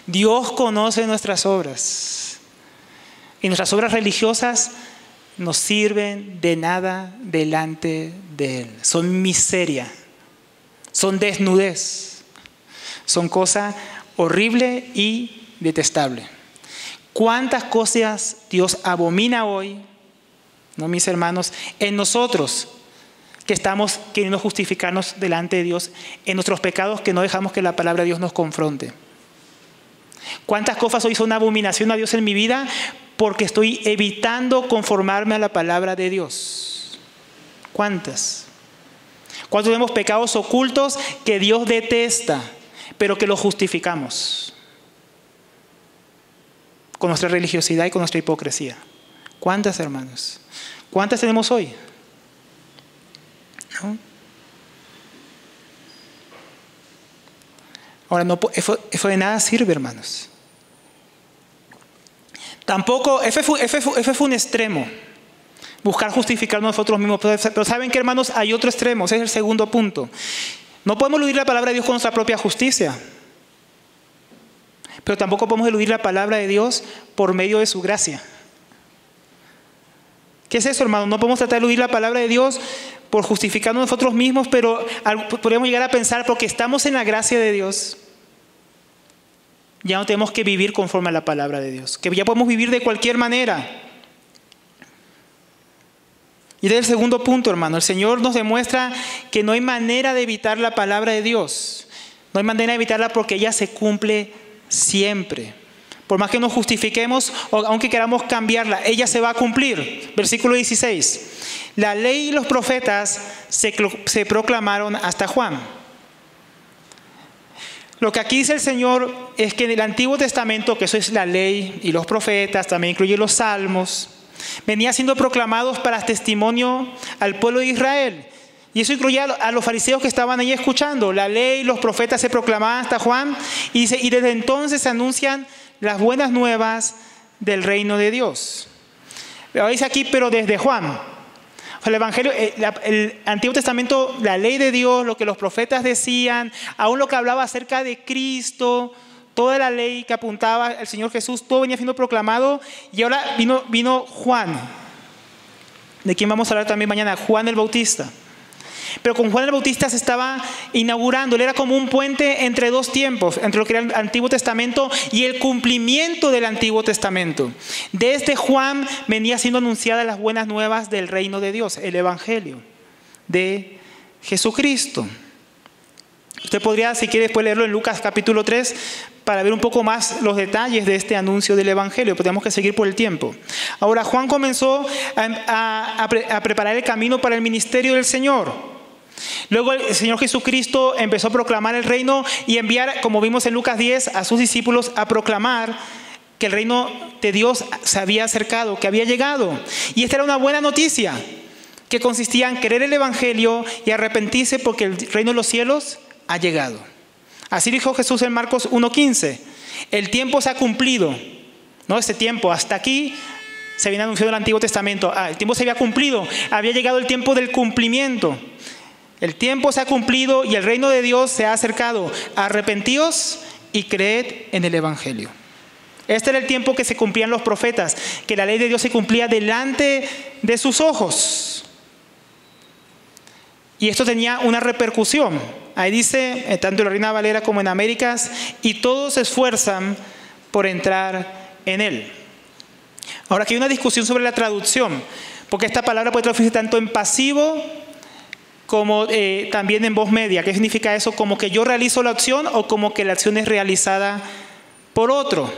Dios conoce nuestras obras. Y nuestras obras religiosas no sirven de nada delante de Él. Son miseria, son desnudez, son cosa horrible y detestable. ¿Cuántas cosas Dios abomina hoy, no, mis hermanos, en nosotros, que estamos queriendo justificarnos delante de Dios en nuestros pecados, que no dejamos que la palabra de Dios nos confronte? ¿Cuántas cosas hoy son abominación a Dios en mi vida porque estoy evitando conformarme a la palabra de Dios? ¿Cuántas? ¿Cuántos tenemos pecados ocultos que Dios detesta, pero que los justificamos con nuestra religiosidad y con nuestra hipocresía? ¿Cuántas, hermanos? ¿Cuántas tenemos hoy? ¿No? Ahora, no, eso de nada sirve, hermanos. Tampoco, ese fue un extremo, buscar justificarnos nosotros mismos. Pero ¿saben qué, hermanos? Hay otro extremo, ese es el segundo punto. No podemos eludir la palabra de Dios con nuestra propia justicia. Pero tampoco podemos eludir la palabra de Dios por medio de su gracia. ¿Qué es eso, hermano? No podemos tratar de eludir la palabra de Dios por justificarnos nosotros mismos, pero podemos llegar a pensar, porque estamos en la gracia de Dios, ya no tenemos que vivir conforme a la palabra de Dios, que ya podemos vivir de cualquier manera. Y este es el segundo punto, hermano. El Señor nos demuestra que no hay manera de evitar la palabra de Dios. No hay manera de evitarla porque ella se cumple siempre. Por más que nos justifiquemos o aunque queramos cambiarla, ella se va a cumplir. Versículo 16. La ley y los profetas se proclamaron hasta Juan. Lo que aquí dice el Señor es que en el Antiguo Testamento, que eso es la ley y los profetas, también incluye los salmos, venía siendo proclamados para testimonio al pueblo de Israel. Y eso incluía a los fariseos que estaban ahí escuchando. La ley y los profetas se proclamaban hasta Juan. Y desde entonces se anuncian las buenas nuevas del reino de Dios. Pero dice aquí, pero desde Juan. El Evangelio, el Antiguo Testamento, la ley de Dios, lo que los profetas decían, aún lo que hablaba acerca de Cristo, toda la ley que apuntaba al Señor Jesús, todo venía siendo proclamado. Y ahora vino Juan, de quien vamos a hablar también mañana, Juan el Bautista. Pero con Juan el Bautista se estaba inaugurando. Él era como un puente entre dos tiempos, entre lo que era el Antiguo Testamento y el cumplimiento del Antiguo Testamento. Desde Juan venía siendo anunciadas las buenas nuevas del reino de Dios, el Evangelio de Jesucristo. Usted podría, si quiere, después leerlo en Lucas capítulo 3 para ver un poco más los detalles de este anuncio del Evangelio. Pero tenemos que seguir por el tiempo. Ahora, Juan comenzó a preparar el camino para el ministerio del Señor. Luego el Señor Jesucristo empezó a proclamar el reino y enviar, como vimos en Lucas 10, a sus discípulos a proclamar que el reino de Dios se había acercado, que había llegado. Y esta era una buena noticia, que consistía en creer el Evangelio y arrepentirse porque el reino de los cielos ha llegado. Así dijo Jesús en Marcos 1:15. El tiempo se ha cumplido. ¿No? Este tiempo, hasta aquí se viene anunciado en el Antiguo Testamento. El tiempo se había cumplido. Había llegado el tiempo del cumplimiento. El tiempo se ha cumplido y el reino de Dios se ha acercado. Arrepentíos y creed en el Evangelio. Este era el tiempo que se cumplían los profetas, que la ley de Dios se cumplía delante de sus ojos. Y esto tenía una repercusión. Ahí dice, tanto en la Reina Valera como en Américas, y todos se esfuerzan por entrar en él. Ahora, aquí hay una discusión sobre la traducción, porque esta palabra puede traducirse tanto en pasivo como también en voz media. ¿Qué significa eso? Como que yo realizo la acción o como que la acción es realizada por otro.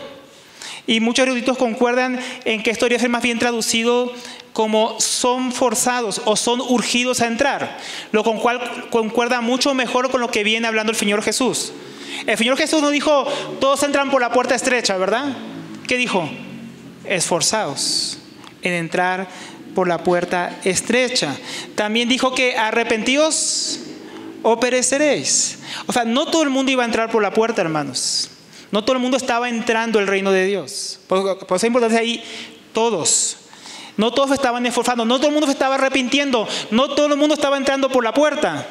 Y muchos eruditos concuerdan en que esto debería ser más bien traducido como son forzados o son urgidos a entrar, lo con cual concuerda mucho mejor con lo que viene hablando el Señor Jesús. El Señor Jesús no dijo, todos entran por la puerta estrecha, ¿verdad? ¿Qué dijo? Esforzaos en entrar por la puerta estrecha. También dijo que arrepentíos o pereceréis. O sea, no todo el mundo iba a entrar por la puerta, hermanos. No todo el mundo estaba entrando al reino de Dios. Por eso es importante ahí, todos. No todos estaban esforzando, no todo el mundo se estaba arrepintiendo, no todo el mundo estaba entrando por la puerta.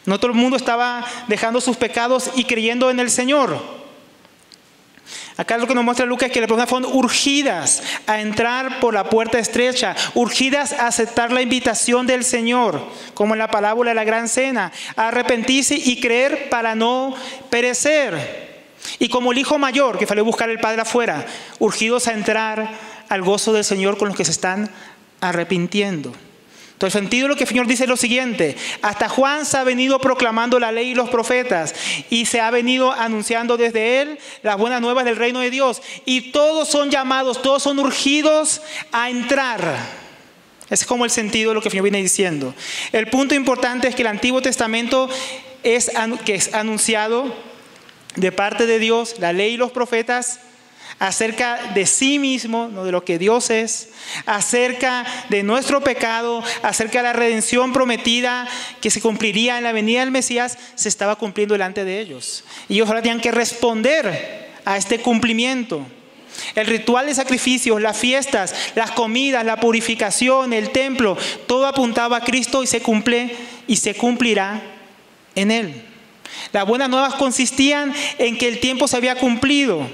No todo el mundo estaba dejando sus pecados y creyendo en el Señor. Acá lo que nos muestra Lucas es que las personas fueron urgidas a entrar por la puerta estrecha, urgidas a aceptar la invitación del Señor, como en la parábola de la gran cena, a arrepentirse y creer para no perecer. Y como el hijo mayor que fue a buscar al padre afuera, urgidos a entrar al gozo del Señor con los que se están arrepintiendo. Entonces, el sentido de lo que el Señor dice es lo siguiente: hasta Juan se ha venido proclamando la ley y los profetas, y se ha venido anunciando desde él las buenas nuevas del reino de Dios, y todos son llamados, todos son urgidos a entrar. Ese es como el sentido de lo que el Señor viene diciendo. El punto importante es que el Antiguo Testamento es anunciado de parte de Dios, la ley y los profetas, acerca de sí mismo, no de lo que Dios es, acerca de nuestro pecado, acerca de la redención prometida que se cumpliría en la venida del Mesías, se estaba cumpliendo delante de ellos. Y ellos ahora tenían que responder a este cumplimiento. El ritual de sacrificios, las fiestas, las comidas, la purificación, el templo, todo apuntaba a Cristo y se cumple y se cumplirá en Él. Las buenas nuevas consistían en que el tiempo se había cumplido.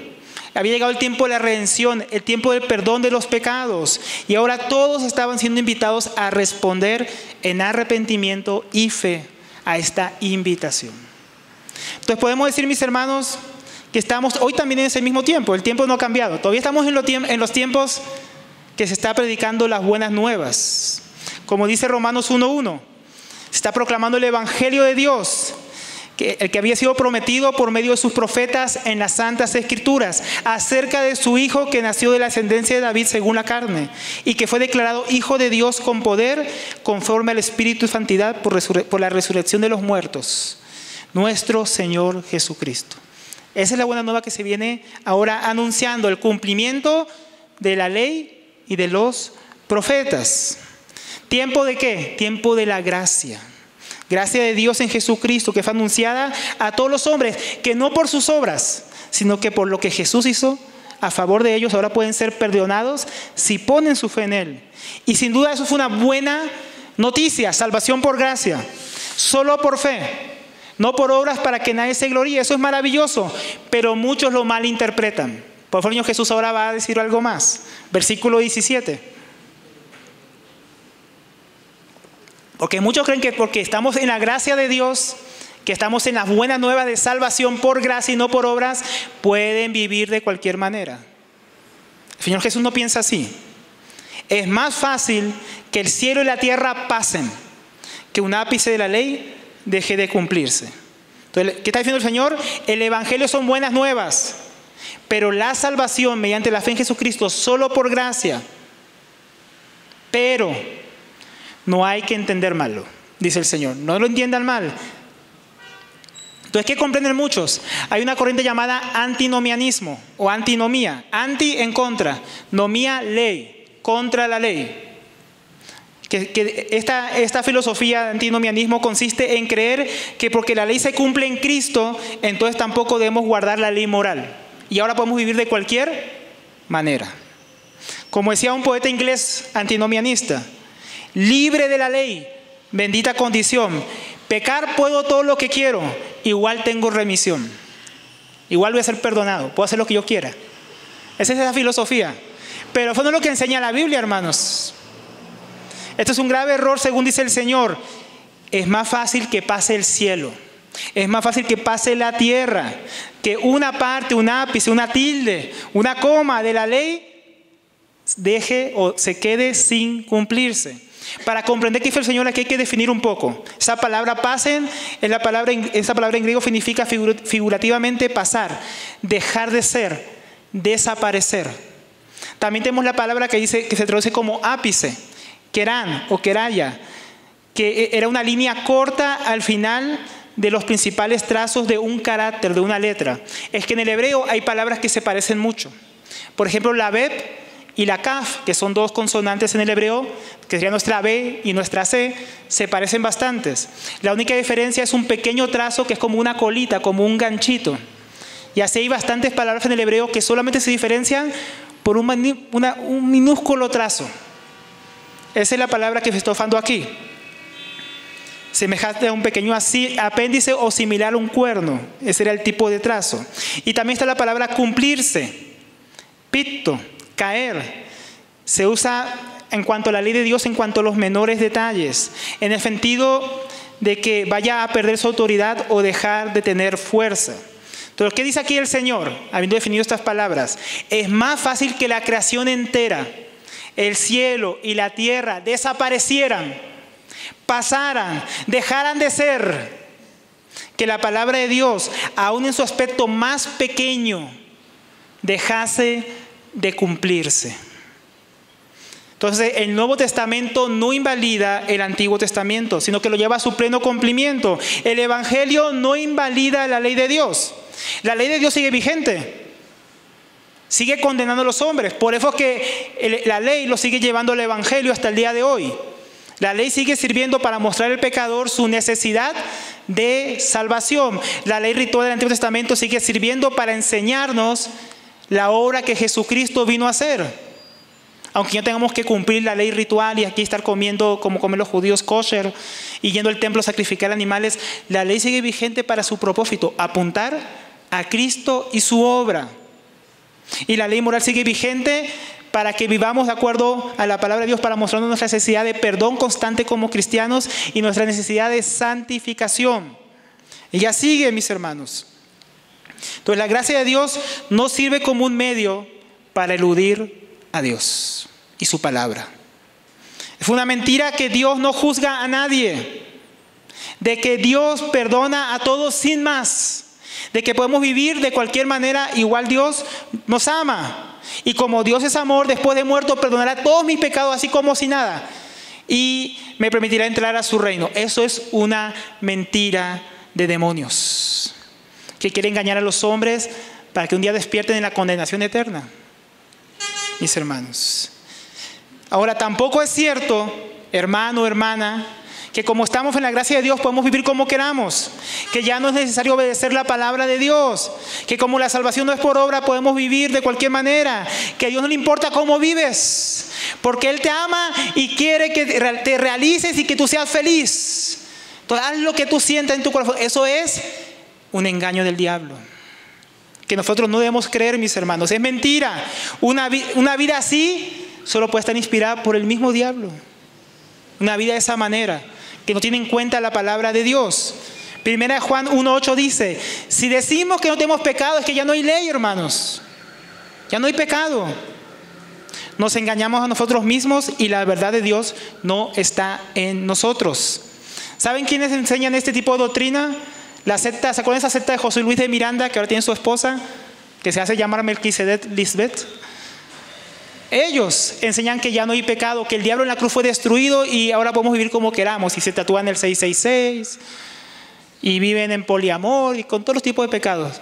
Había llegado el tiempo de la redención, el tiempo del perdón de los pecados. Y ahora todos estaban siendo invitados a responder en arrepentimiento y fe a esta invitación. Entonces podemos decir, mis hermanos, que estamos hoy también en ese mismo tiempo. El tiempo no ha cambiado. Todavía estamos en los tiempos que se está predicando las buenas nuevas. Como dice Romanos 1:1, se está proclamando el Evangelio de Dios, el que había sido prometido por medio de sus profetas en las Santas Escrituras, acerca de su Hijo que nació de la ascendencia de David según la carne, y que fue declarado Hijo de Dios con poder, conforme al Espíritu de santidad por la resurrección de los muertos, nuestro Señor Jesucristo. Esa es la buena nueva que se viene ahora anunciando, el cumplimiento de la ley y de los profetas. ¿Tiempo de qué? Tiempo de la gracia. Gracia de Dios en Jesucristo, que fue anunciada a todos los hombres, que no por sus obras, sino que por lo que Jesús hizo a favor de ellos, ahora pueden ser perdonados si ponen su fe en Él. Y sin duda eso fue una buena noticia, salvación por gracia, solo por fe, no por obras para que nadie se gloríe. Eso es maravilloso, pero muchos lo malinterpretan. Por favor, Jesús ahora va a decir algo más. Versículo 17. Porque muchos creen que porque estamos en la gracia de Dios, que estamos en las buenas nuevas de salvación por gracia y no por obras, pueden vivir de cualquier manera. El Señor Jesús no piensa así. Es más fácil que el cielo y la tierra pasen, que un ápice de la ley deje de cumplirse. Entonces, ¿qué está diciendo el Señor? El Evangelio son buenas nuevas, pero la salvación mediante la fe en Jesucristo solo por gracia. Pero no hay que entender malo, dice el Señor. No lo entiendan mal. Entonces, ¿qué comprenden muchos? Hay una corriente llamada antinomianismo o antinomía. Anti, en contra. Nomía, ley. Contra la ley. Esta filosofía de antinomianismo consiste en creer que porque la ley se cumple en Cristo, entonces tampoco debemos guardar la ley moral. Y ahora podemos vivir de cualquier manera. Como decía un poeta inglés antinomianista, libre de la ley, bendita condición. Pecar puedo todo lo que quiero, igual tengo remisión. Igual voy a ser perdonado, puedo hacer lo que yo quiera. Esa es esa filosofía. Pero eso no es lo que enseña la Biblia, hermanos. Esto es un grave error, según dice el Señor. Es más fácil que pase el cielo. Es más fácil que pase la tierra, que una parte, un ápice, una tilde, una coma de la ley deje o se quede sin cumplirse. Para comprender qué hizo el Señor, aquí hay que definir un poco. Esa palabra pasen, esa palabra en griego significa figurativamente pasar, dejar de ser, desaparecer. También tenemos la palabra que se traduce como ápice, querán o queraya, que era una línea corta al final de los principales trazos de un carácter, de una letra. Es que en el hebreo hay palabras que se parecen mucho. Por ejemplo, la beb y la kaf, que son dos consonantes en el hebreo, que sería nuestra B y nuestra C, se parecen bastantes. La única diferencia es un pequeño trazo que es como una colita, como un ganchito. Y así hay bastantes palabras en el hebreo que solamente se diferencian por un minúsculo trazo. Esa es la palabra que se está usando aquí. Semejante a un pequeño apéndice o similar a un cuerno. Ese era el tipo de trazo. Y también está la palabra cumplirse, picto, caer. Se usa en cuanto a la ley de Dios, en cuanto a los menores detalles, en el sentido de que vaya a perder su autoridad o dejar de tener fuerza. Entonces, ¿qué dice aquí el Señor? Habiendo definido estas palabras, es más fácil que la creación entera, el cielo y la tierra desaparecieran, pasaran, dejaran de ser, que la palabra de Dios, aún en su aspecto más pequeño, dejase de cumplirse. Entonces, el Nuevo Testamento no invalida el Antiguo Testamento, sino que lo lleva a su pleno cumplimiento. El Evangelio no invalida la ley de Dios. La ley de Dios sigue vigente. Sigue condenando a los hombres. Por eso es que la ley lo sigue llevando al Evangelio hasta el día de hoy. La ley sigue sirviendo para mostrar al pecador su necesidad de salvación. La ley ritual del Antiguo Testamento sigue sirviendo para enseñarnos la obra que Jesucristo vino a hacer. Aunque ya tengamos que cumplir la ley ritual y aquí estar comiendo como comen los judíos kosher y yendo al templo a sacrificar animales, la ley sigue vigente para su propósito, apuntar a Cristo y su obra. Y la ley moral sigue vigente para que vivamos de acuerdo a la palabra de Dios, para mostrarnos nuestra necesidad de perdón constante como cristianos y nuestra necesidad de santificación. Y ya sigue, mis hermanos. Entonces la gracia de Dios no sirve como un medio para eludir a Dios y su palabra. Es una mentira que Dios no juzga a nadie, de que Dios perdona a todos sin más, de que podemos vivir de cualquier manera, igual Dios nos ama. Y como Dios es amor, después de muerto perdonará todos mis pecados así como si nada y me permitirá entrar a su reino. Eso es una mentira de demonios que quiere engañar a los hombres para que un día despierten en la condenación eterna, mis hermanos. Ahora, tampoco es cierto, hermano, hermana, que como estamos en la gracia de Dios podemos vivir como queramos, que ya no es necesario obedecer la palabra de Dios, que como la salvación no es por obra podemos vivir de cualquier manera, que a Dios no le importa cómo vives, porque Él te ama y quiere que te realices y que tú seas feliz. Entonces haz lo que tú sientas en tu corazón. Eso es un engaño del diablo, que nosotros no debemos creer, mis hermanos. Es mentira. Una vida así solo puede estar inspirada por el mismo diablo. Una vida de esa manera, que no tiene en cuenta la palabra de Dios. Primera de Juan 1:8 dice, si decimos que no tenemos pecado, es que ya no hay ley, hermanos. Ya no hay pecado. Nos engañamos a nosotros mismos y la verdad de Dios no está en nosotros. ¿Saben quiénes enseñan este tipo de doctrina? La secta, ¿se acuerdan de esa secta de José Luis de Miranda, que ahora tiene su esposa, que se hace llamar Melquisedec Lisbeth? Ellos enseñan que ya no hay pecado, que el diablo en la cruz fue destruido y ahora podemos vivir como queramos. Y se tatúan el 666 y viven en poliamor y con todos los tipos de pecados.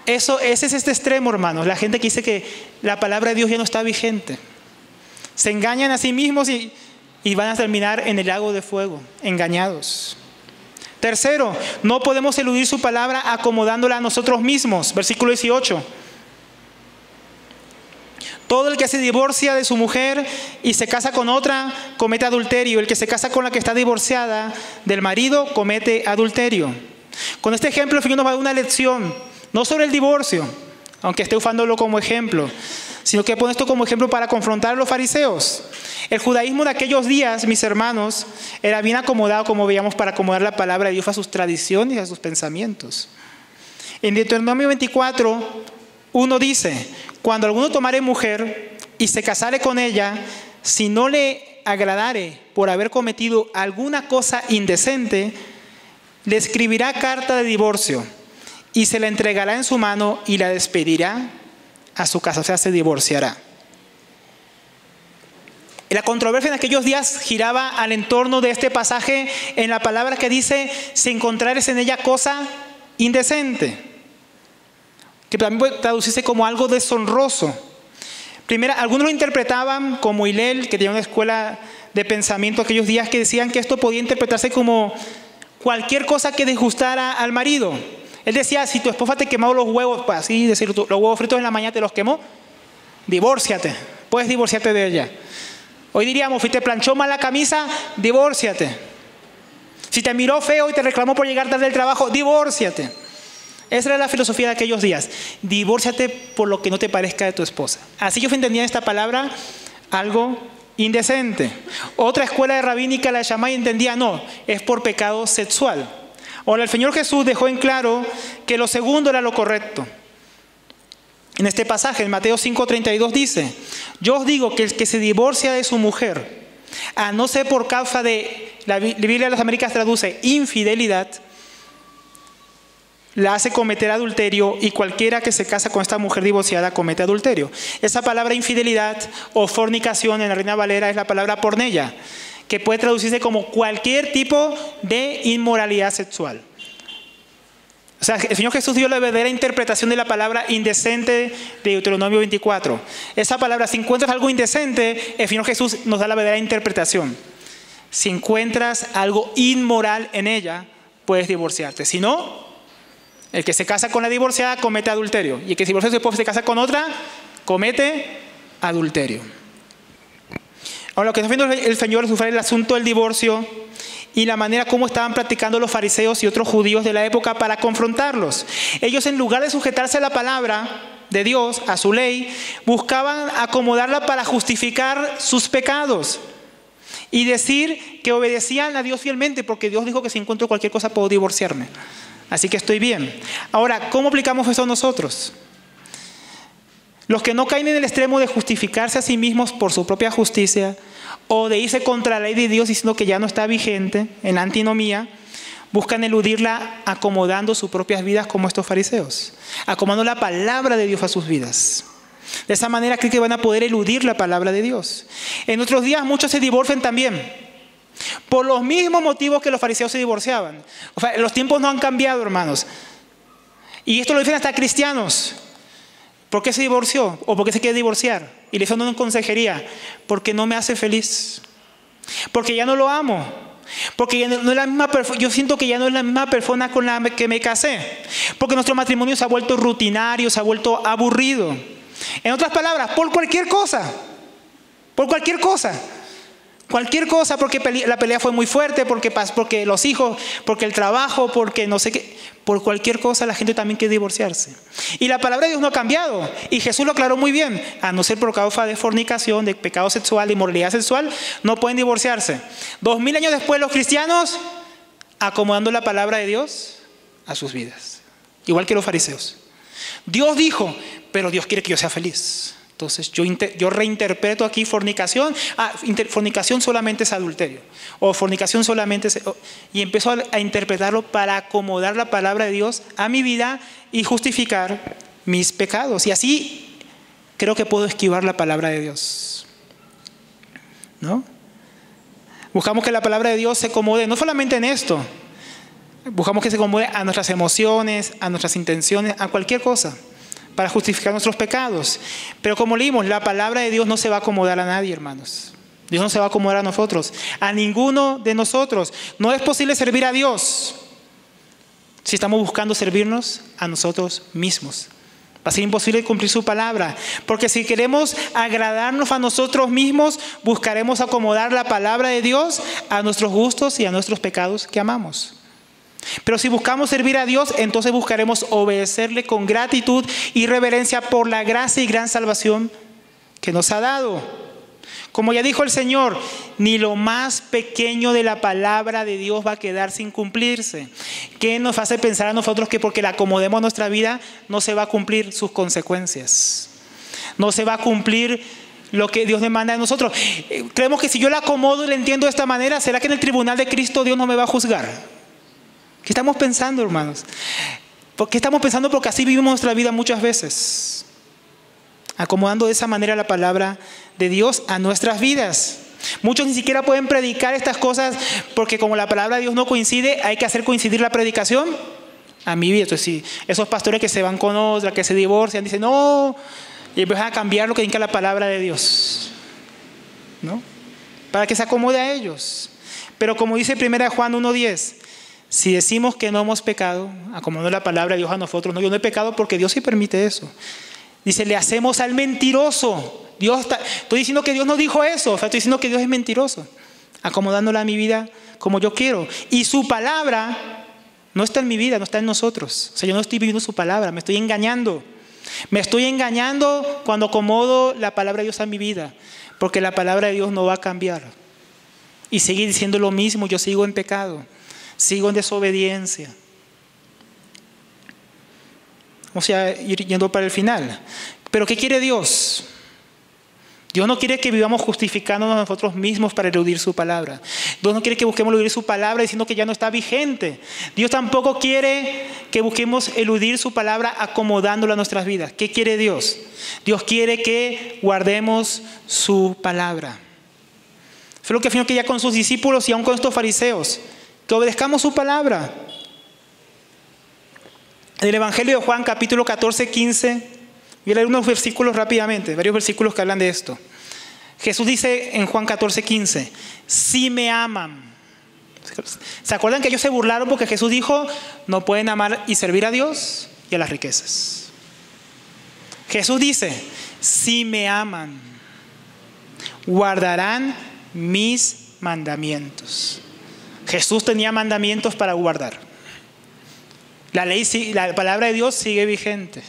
Ese es este extremo, hermanos. La gente que dice que la palabra de Dios ya no está vigente. Se engañan a sí mismos y van a terminar en el lago de fuego, engañados. Tercero, no podemos eludir su palabra acomodándola a nosotros mismos. Versículo 18. Todo el que se divorcia de su mujer y se casa con otra, comete adulterio. El que se casa con la que está divorciada del marido, comete adulterio. Con este ejemplo, el Señor nos va a dar una lección, no sobre el divorcio, aunque esté usándolo como ejemplo, sino que pone esto como ejemplo para confrontar a los fariseos. El judaísmo de aquellos días, mis hermanos, era bien acomodado, como veíamos, para acomodar la palabra de Dios a sus tradiciones y a sus pensamientos. En Deuteronomio 24:1 dice, cuando alguno tomare mujer y se casare con ella, si no le agradare por haber cometido alguna cosa indecente, le escribirá carta de divorcio y se la entregará en su mano y la despedirá a su casa, o sea, se divorciará. La controversia en aquellos días giraba al entorno de este pasaje en la palabra que dice, si encontrares en ella cosa indecente, que también puede traducirse como algo deshonroso. Primero, algunos lo interpretaban como Hillel, que tenía una escuela de pensamiento aquellos días, que decían que esto podía interpretarse como cualquier cosa que disgustara al marido. Él decía, si tu esposa te quemó los huevos, pues así decirlo, los huevos fritos en la mañana te los quemó, divórciate, puedes divorciarte de ella. Hoy diríamos, si te planchó mal la camisa, divórciate. Si te miró feo y te reclamó por llegar tarde del trabajo, divórciate. Esa era la filosofía de aquellos días. Divórciate por lo que no te parezca de tu esposa. Así yo entendía esta palabra, algo indecente. Otra escuela de rabínica, la Shammai, entendía, no, es por pecado sexual. Ahora el Señor Jesús dejó en claro que lo segundo era lo correcto. En este pasaje, en Mateo 5:32 dice, yo os digo que el que se divorcia de su mujer, a no ser por causa de, la Biblia de las Américas traduce, infidelidad, la hace cometer adulterio, y cualquiera que se casa con esta mujer divorciada comete adulterio. Esa palabra infidelidad o fornicación en la Reina Valera es la palabra porneia, que puede traducirse como cualquier tipo de inmoralidad sexual. O sea, el Señor Jesús dio la verdadera interpretación de la palabra indecente de Deuteronomio 24. Esa palabra, si encuentras algo indecente, el Señor Jesús nos da la verdadera interpretación. Si encuentras algo inmoral en ella, puedes divorciarte. Si no, el que se casa con la divorciada comete adulterio. Y el que se divorcia de su esposa y se casa con otra, comete adulterio. Ahora, lo que está viendo el Señor es el asunto del divorcio y la manera como estaban practicando los fariseos y otros judíos de la época para confrontarlos. Ellos, en lugar de sujetarse a la palabra de Dios, a su ley, buscaban acomodarla para justificar sus pecados y decir que obedecían a Dios fielmente, porque Dios dijo que si encuentro cualquier cosa puedo divorciarme. Así que estoy bien. Ahora, ¿cómo aplicamos eso nosotros? Los que no caen en el extremo de justificarse a sí mismos por su propia justicia o de irse contra la ley de Dios diciendo que ya no está vigente, en antinomía, buscan eludirla acomodando sus propias vidas como estos fariseos, acomodando la palabra de Dios a sus vidas. De esa manera creen que van a poder eludir la palabra de Dios. En otros días muchos se divorcian también, por los mismos motivos que los fariseos se divorciaban. O sea, los tiempos no han cambiado, hermanos. Y esto lo dicen hasta cristianos. ¿Por qué se divorció? ¿O por qué se quiere divorciar? Y le dicen en consejería, porque no me hace feliz. Porque ya no lo amo. Porque ya no es la misma yo siento que ya no es la misma persona con la que me casé. Porque nuestro matrimonio se ha vuelto rutinario, se ha vuelto aburrido. En otras palabras, por cualquier cosa. Por cualquier cosa. Cualquier cosa, porque la pelea fue muy fuerte, porque los hijos, porque el trabajo, porque no sé qué. Por cualquier cosa la gente también quiere divorciarse. Y la palabra de Dios no ha cambiado. Y Jesús lo aclaró muy bien. A no ser por causa de fornicación, de pecado sexual, de inmoralidad sexual, no pueden divorciarse. 2000 años después los cristianos acomodando la palabra de Dios a sus vidas. Igual que los fariseos. Dios dijo, pero Dios quiere que yo sea feliz. Entonces yo reinterpreto aquí fornicación. Fornicación solamente es adulterio. O fornicación solamente es... Y empiezo a interpretarlo para acomodar la palabra de Dios a mi vida y justificar mis pecados. Y así creo que puedo esquivar la palabra de Dios. ¿No? Buscamos que la palabra de Dios se acomode, no solamente en esto. Buscamos que se acomode a nuestras emociones, a nuestras intenciones, a cualquier cosa, para justificar nuestros pecados. Pero como leímos, la palabra de Dios no se va a acomodar a nadie, hermanos. Dios no se va a acomodar a nosotros, a ninguno de nosotros. No es posible servir a Dios si estamos buscando servirnos a nosotros mismos. Va a ser imposible cumplir su palabra, porque si queremos agradarnos a nosotros mismos, buscaremos acomodar la palabra de Dios a nuestros gustos y a nuestros pecados que amamos. Pero si buscamos servir a Dios, entonces buscaremos obedecerle con gratitud y reverencia por la gracia y gran salvación que nos ha dado. Como ya dijo el Señor, ni lo más pequeño de la palabra de Dios va a quedar sin cumplirse. ¿Qué nos hace pensar a nosotros que porque la acomodemos a nuestra vida no se va a cumplir sus consecuencias? No se va a cumplir lo que Dios demanda de nosotros. Creemos que si yo la acomodo y la entiendo de esta manera, ¿será que en el tribunal de Cristo Dios no me va a juzgar? ¿Qué estamos pensando, hermanos? ¿Por qué estamos pensando? Porque así vivimos nuestra vida muchas veces, acomodando de esa manera la palabra de Dios a nuestras vidas. Muchos ni siquiera pueden predicar estas cosas porque como la palabra de Dios no coincide, hay que hacer coincidir la predicación a mi vida. Entonces, sí, esos pastores que se van con otra, que se divorcian, dicen no, y empiezan a cambiar lo que indica la palabra de Dios, ¿no? Para que se acomode a ellos. Pero como dice 1 Juan 1:10, si decimos que no hemos pecado, acomodando la palabra de Dios a nosotros, no, yo no he pecado porque Dios sí permite eso. Dice, le hacemos al mentiroso. Estoy diciendo que Dios no dijo eso, o sea, estoy diciendo que Dios es mentiroso, acomodándola a mi vida como yo quiero. Y su palabra no está en mi vida, no está en nosotros. O sea, yo no estoy viviendo su palabra, me estoy engañando. Me estoy engañando cuando acomodo la palabra de Dios a mi vida, porque la palabra de Dios no va a cambiar. Y sigue diciendo lo mismo, yo sigo en pecado. Sigo en desobediencia. Vamos a ir yendo para el final. ¿Pero qué quiere Dios? Dios no quiere que vivamos justificándonos a nosotros mismos para eludir su palabra. Dios no quiere que busquemos eludir su palabra diciendo que ya no está vigente. Dios tampoco quiere que busquemos eludir su palabra acomodándola a nuestras vidas. ¿Qué quiere Dios? Dios quiere que guardemos su palabra. Fue lo que afirmó que ya con sus discípulos y aún con estos fariseos, que obedezcamos su palabra. En el Evangelio de Juan, capítulo 14, 15, voy a leer unos versículos rápidamente, varios versículos que hablan de esto. Jesús dice en Juan 14, 15, si me aman. ¿Se acuerdan que ellos se burlaron porque Jesús dijo, no pueden amar y servir a Dios y a las riquezas? Jesús dice, si me aman, guardarán mis mandamientos. Jesús tenía mandamientos para guardar. La ley, la palabra de Dios sigue vigente.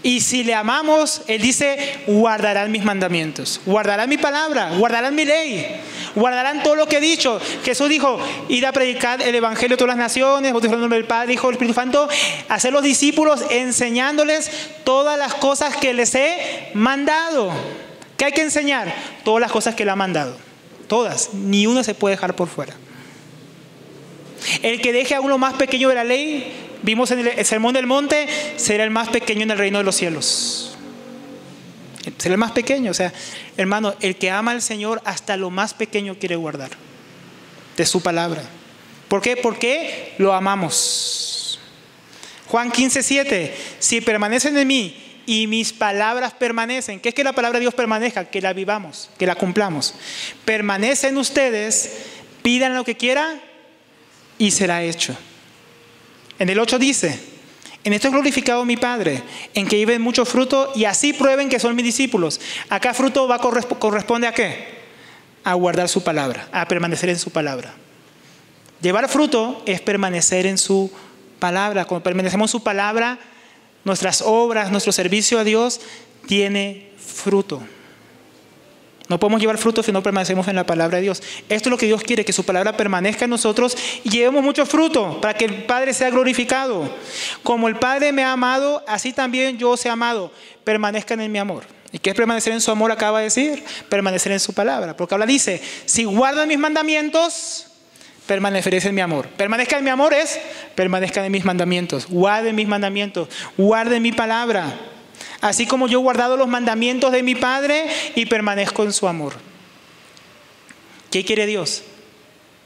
Y si le amamos, Él dice, guardarán mis mandamientos, guardarán mi palabra, guardarán mi ley, guardarán todo lo que he dicho. Jesús dijo, ir a predicar el evangelio a todas las naciones, bautizando en el nombre del Padre, Hijo y Espíritu Santo, hacer los discípulos enseñándoles todas las cosas que les he mandado. ¿Qué hay que enseñar? Todas las cosas que Él ha mandado. Todas, ni una se puede dejar por fuera. El que deje a uno más pequeño de la ley, vimos en el Sermón del Monte, será el más pequeño en el reino de los cielos. Será el más pequeño. O sea, hermano, el que ama al Señor hasta lo más pequeño quiere guardar de su palabra. ¿Por qué? Porque lo amamos. Juan 15:7, si permanecen en mí y mis palabras permanecen. ¿Qué es que la palabra de Dios permanezca? Que la vivamos, que la cumplamos. Permanecen ustedes, pidan lo que quieran y será hecho. En el 8 dice, en esto es glorificado mi Padre, en que lleven mucho fruto y así prueben que son mis discípulos. Acá fruto corresponde a ¿qué? A guardar su palabra, a permanecer en su palabra. Llevar fruto es permanecer en su palabra. Cuando permanecemos en su palabra, nuestras obras, nuestro servicio a Dios tiene fruto. No podemos llevar fruto si no permanecemos en la palabra de Dios. Esto es lo que Dios quiere, que su palabra permanezca en nosotros y llevemos mucho fruto para que el Padre sea glorificado. Como el Padre me ha amado, así también yo os he amado. Permanezcan en mi amor. ¿Y qué es permanecer en su amor? Acaba de decir, permanecer en su palabra. Porque ahora dice, si guardan mis mandamientos, permaneceréis en mi amor. Permanezcan en mi amor es, permanezcan en mis mandamientos. Guarden mis mandamientos, guarden mi palabra. Así como yo he guardado los mandamientos de mi Padre y permanezco en su amor. ¿Qué quiere Dios?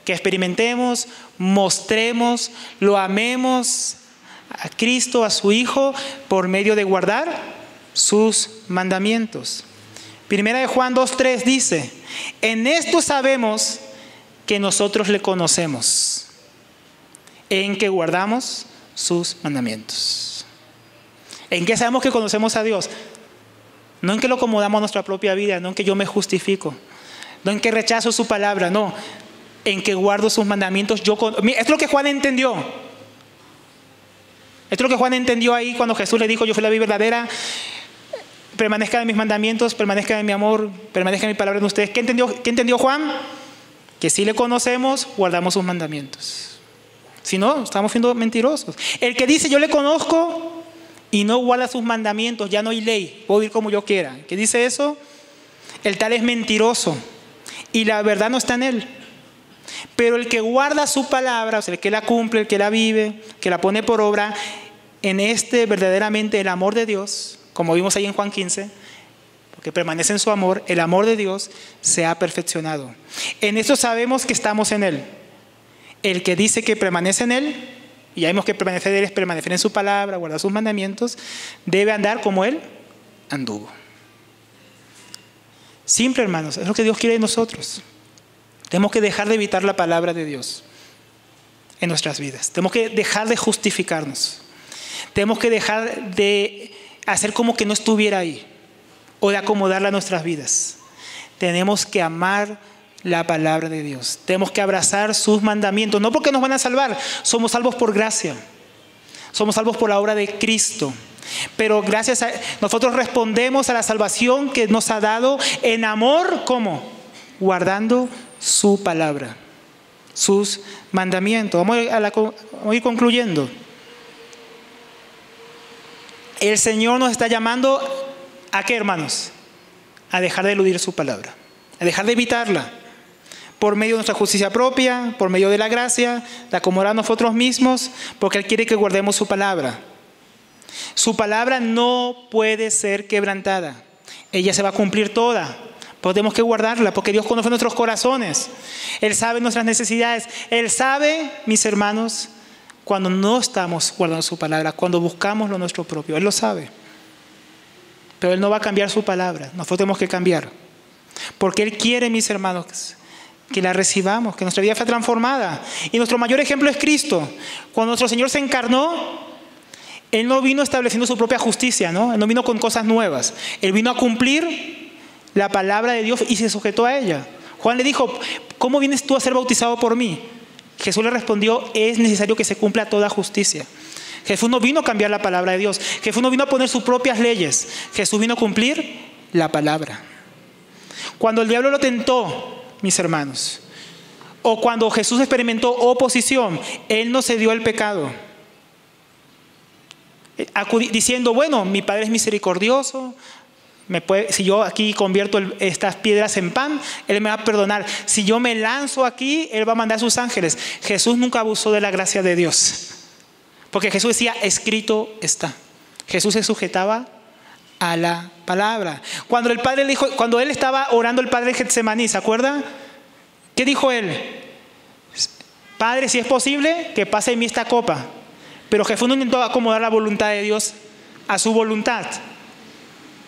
Que experimentemos, mostremos, lo amemos a Cristo, a su Hijo, por medio de guardar sus mandamientos. Primera de Juan 2:3 dice, en esto sabemos que nosotros le conocemos, en que guardamos sus mandamientos. ¿En qué sabemos que conocemos a Dios? No en que lo acomodamos a nuestra propia vida, no en que yo me justifico, no en que rechazo su palabra, no, en que guardo sus mandamientos. Esto es lo que Juan entendió. Esto es lo que Juan entendió ahí cuando Jesús le dijo, yo soy la vida verdadera, permanezcan en mis mandamientos, permanezcan en mi amor, permanezcan en mi palabra en ustedes. ¿Qué entendió Juan? Que si le conocemos, guardamos sus mandamientos. Si no, estamos siendo mentirosos. El que dice, yo le conozco y no guarda sus mandamientos, ya no hay ley, puedo vivir como yo quiera. ¿Qué dice eso? El tal es mentiroso y la verdad no está en él. Pero el que guarda su palabra, o sea, el que la cumple, el que la vive, que la pone por obra, en verdaderamente el amor de Dios, como vimos ahí en Juan 15, porque permanece en su amor, el amor de Dios se ha perfeccionado. En eso sabemos que estamos en él. El que dice que permanece en él, y ya vimos que permanecer en él es permanecer en su palabra, guardar sus mandamientos, debe andar como él anduvo. Simple, hermanos, es lo que Dios quiere de nosotros. Tenemos que dejar de evitar la palabra de Dios en nuestras vidas. Tenemos que dejar de justificarnos. Tenemos que dejar de hacer como que no estuviera ahí o de acomodarla a nuestras vidas. Tenemos que amar la palabra de Dios. Tenemos que abrazar sus mandamientos, no porque nos van a salvar, somos salvos por gracia. Somos salvos por la obra de Cristo. Pero gracias a nosotros respondemos a la salvación que nos ha dado en amor, ¿cómo? Guardando su palabra, sus mandamientos. Vamos a ir concluyendo. El Señor nos está llamando ¿a qué, hermanos? A dejar de eludir su palabra, a dejar de evitarla. Por medio de nuestra justicia propia, por medio de la gracia, de acomodar a nosotros mismos, porque Él quiere que guardemos su palabra. Su palabra no puede ser quebrantada. Ella se va a cumplir toda. Pero tenemos que guardarla, porque Dios conoce nuestros corazones. Él sabe nuestras necesidades. Él sabe, mis hermanos, cuando no estamos guardando su palabra, cuando buscamos lo nuestro propio. Él lo sabe. Pero Él no va a cambiar su palabra. Nosotros tenemos que cambiar. Porque Él quiere, mis hermanos, que la recibamos, que nuestra vida sea transformada. Y nuestro mayor ejemplo es Cristo. Cuando nuestro Señor se encarnó, Él no vino estableciendo su propia justicia, ¿no? Él no vino con cosas nuevas. Él vino a cumplir la palabra de Dios y se sujetó a ella. Juan le dijo, ¿cómo vienes tú a ser bautizado por mí? Jesús le respondió, es necesario que se cumpla toda justicia. Jesús no vino a cambiar la palabra de Dios. Jesús no vino a poner sus propias leyes. Jesús vino a cumplir la palabra. Cuando el diablo lo tentó, mis hermanos, o cuando Jesús experimentó oposición, Él no cedió al pecado. Diciendo, bueno, mi Padre es misericordioso, si yo aquí convierto estas piedras en pan, Él me va a perdonar. Si yo me lanzo aquí, Él va a mandar a sus ángeles. Jesús nunca abusó de la gracia de Dios. Porque Jesús decía, escrito está. Jesús se sujetaba a la palabra. Cuando el Padre le dijo, cuando Él estaba orando el Padre en Getsemaní, ¿se acuerda? ¿Qué dijo Él? Padre, si es posible, que pase en mí esta copa. Pero Jesús no intentó acomodar la voluntad de Dios a su voluntad.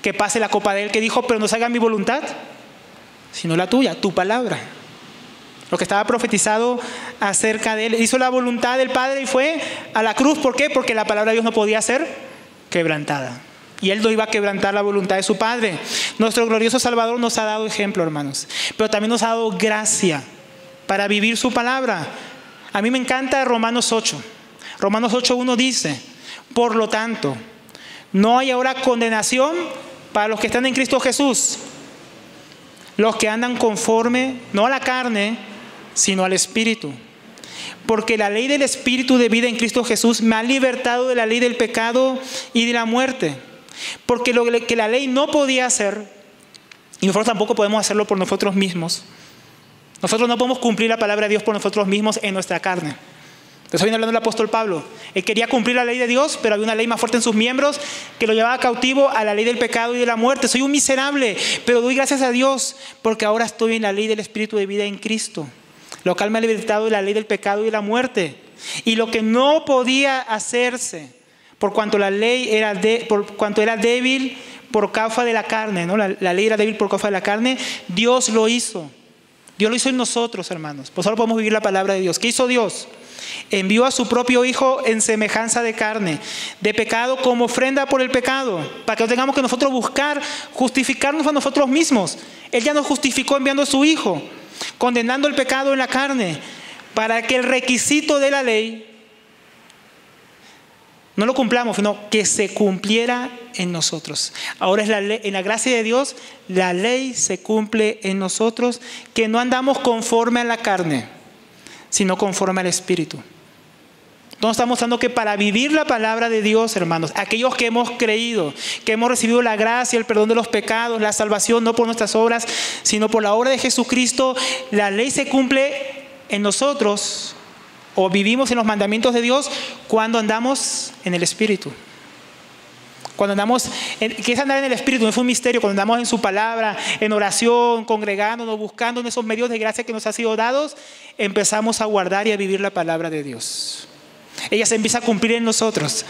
Que pase la copa de Él, que dijo, pero no se haga mi voluntad, sino la tuya, tu palabra. Lo que estaba profetizado acerca de Él. Hizo la voluntad del Padre y fue a la cruz. ¿Por qué? Porque la palabra de Dios no podía ser quebrantada. Y Él no iba a quebrantar la voluntad de su Padre. Nuestro glorioso Salvador nos ha dado ejemplo, hermanos. Pero también nos ha dado gracia para vivir su palabra. A mí me encanta Romanos 8. Romanos 8:1 dice, por lo tanto, no hay ahora condenación para los que están en Cristo Jesús. Los que andan conforme, no a la carne, sino al Espíritu. Porque la ley del Espíritu de vida en Cristo Jesús me ha libertado de la ley del pecado y de la muerte. Porque lo que la ley no podía hacer, y nosotros tampoco podemos hacerlo por nosotros mismos. Nosotros no podemos cumplir la palabra de Dios por nosotros mismos en nuestra carne. Entonces viene hablando el apóstol Pablo. Él quería cumplir la ley de Dios, pero había una ley más fuerte en sus miembros que lo llevaba cautivo a la ley del pecado y de la muerte. Soy un miserable, pero doy gracias a Dios porque ahora estoy en la ley del Espíritu de vida en Cristo, lo cual me ha libertado de la ley del pecado y de la muerte. Y lo que no podía hacerse, por cuanto la ley era débil por causa de la carne, ¿no? La ley era débil por causa de la carne, Dios lo hizo. Dios lo hizo en nosotros, hermanos. Por eso podemos vivir la palabra de Dios. ¿Qué hizo Dios? Envió a su propio Hijo en semejanza de carne, de pecado, como ofrenda por el pecado, para que no tengamos que nosotros buscar justificarnos a nosotros mismos. Él ya nos justificó enviando a su Hijo, condenando el pecado en la carne, para que el requisito de la ley no lo cumplamos, sino que se cumpliera en nosotros. Ahora es la ley, en la gracia de Dios, la ley se cumple en nosotros, que no andamos conforme a la carne, sino conforme al Espíritu. Entonces está mostrando que para vivir la palabra de Dios, hermanos, aquellos que hemos creído, que hemos recibido la gracia, el perdón de los pecados, la salvación, no por nuestras obras, sino por la obra de Jesucristo, la ley se cumple en nosotros, o vivimos en los mandamientos de Dios cuando andamos en el Espíritu. Cuando andamos, ¿qué es andar en el Espíritu? No es un misterio. Cuando andamos en su palabra, en oración, congregándonos, buscando en esos medios de gracia que nos han sido dados, empezamos a guardar y a vivir la palabra de Dios. Ella se empieza a cumplir en nosotros,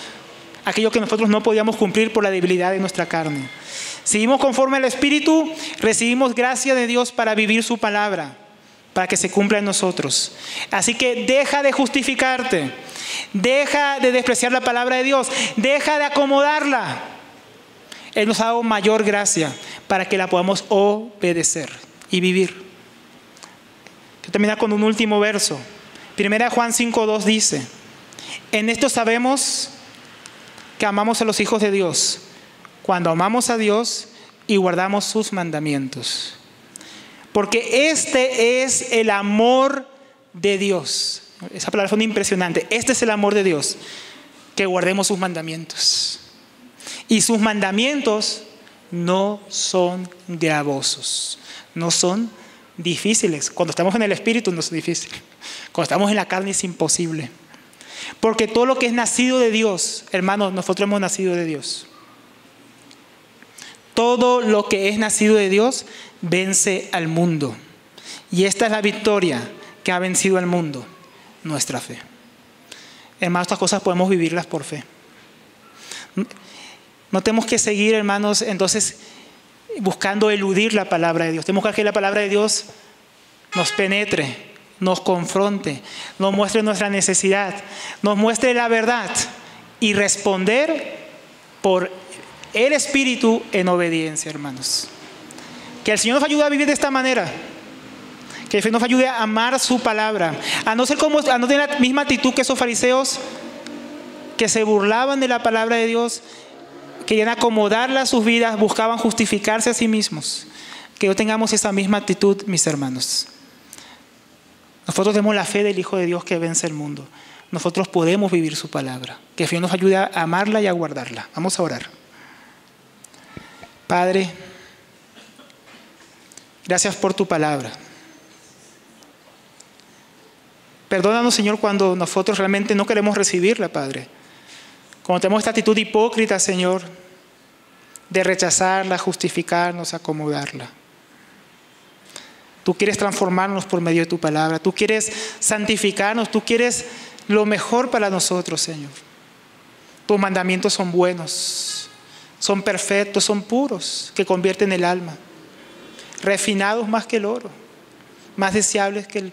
aquello que nosotros no podíamos cumplir por la debilidad de nuestra carne. Si vivimos conforme al Espíritu, recibimos gracia de Dios para vivir su palabra, para que se cumpla en nosotros. Así que deja de justificarte, deja de despreciar la palabra de Dios, deja de acomodarla. Él nos ha dado mayor gracia para que la podamos obedecer y vivir. Quiero terminar con un último verso. 1 Juan 5:2 dice, en esto sabemos que amamos a los hijos de Dios, cuando amamos a Dios y guardamos sus mandamientos. Porque este es el amor de Dios. Esa palabra es impresionante. Este es el amor de Dios, que guardemos sus mandamientos. Y sus mandamientos no son gravosos, no son difíciles. Cuando estamos en el Espíritu no es difícil. Cuando estamos en la carne es imposible. Porque todo lo que es nacido de Dios, hermanos, nosotros hemos nacido de Dios. Todo lo que es nacido de Dios vence al mundo. Y esta es la victoria que ha vencido al mundo, nuestra fe. Hermanos, estas cosas podemos vivirlas por fe. No tenemos que seguir, hermanos, entonces buscando eludir la palabra de Dios. Tenemos que la palabra de Dios nos penetre, nos confronte, nos muestre nuestra necesidad, nos muestre la verdad y responder por el Espíritu en obediencia, hermanos. Que el Señor nos ayude a vivir de esta manera. Que el Señor nos ayude a amar su palabra. A no tener la misma actitud que esos fariseos que se burlaban de la palabra de Dios, querían acomodarla a sus vidas, buscaban justificarse a sí mismos. Que no tengamos esa misma actitud, mis hermanos. Nosotros tenemos la fe del Hijo de Dios que vence el mundo. Nosotros podemos vivir su palabra. Que el Señor nos ayude a amarla y a guardarla. Vamos a orar. Padre, gracias por tu palabra. Perdónanos, Señor, cuando nosotros realmente no queremos recibirla, Padre. Cuando tenemos esta actitud hipócrita, Señor, de rechazarla, justificarnos, acomodarla. Tú quieres transformarnos por medio de tu palabra. Tú quieres santificarnos. Tú quieres lo mejor para nosotros, Señor. Tus mandamientos son buenos, son perfectos, son puros, que convierten el alma. Refinados más que el oro, más deseables que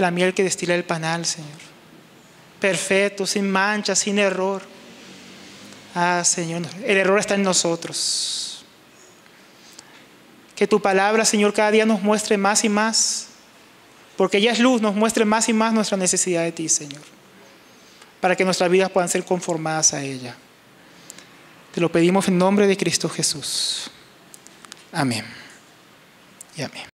la miel que destila el panal, Señor. Perfecto, sin mancha, sin error. Ah, Señor, el error está en nosotros. Que tu palabra, Señor, cada día nos muestre más y más, porque ella es luz, nos muestre más y más nuestra necesidad de ti, Señor, para que nuestras vidas puedan ser conformadas a ella. Te lo pedimos en nombre de Cristo Jesús. Amén y amén.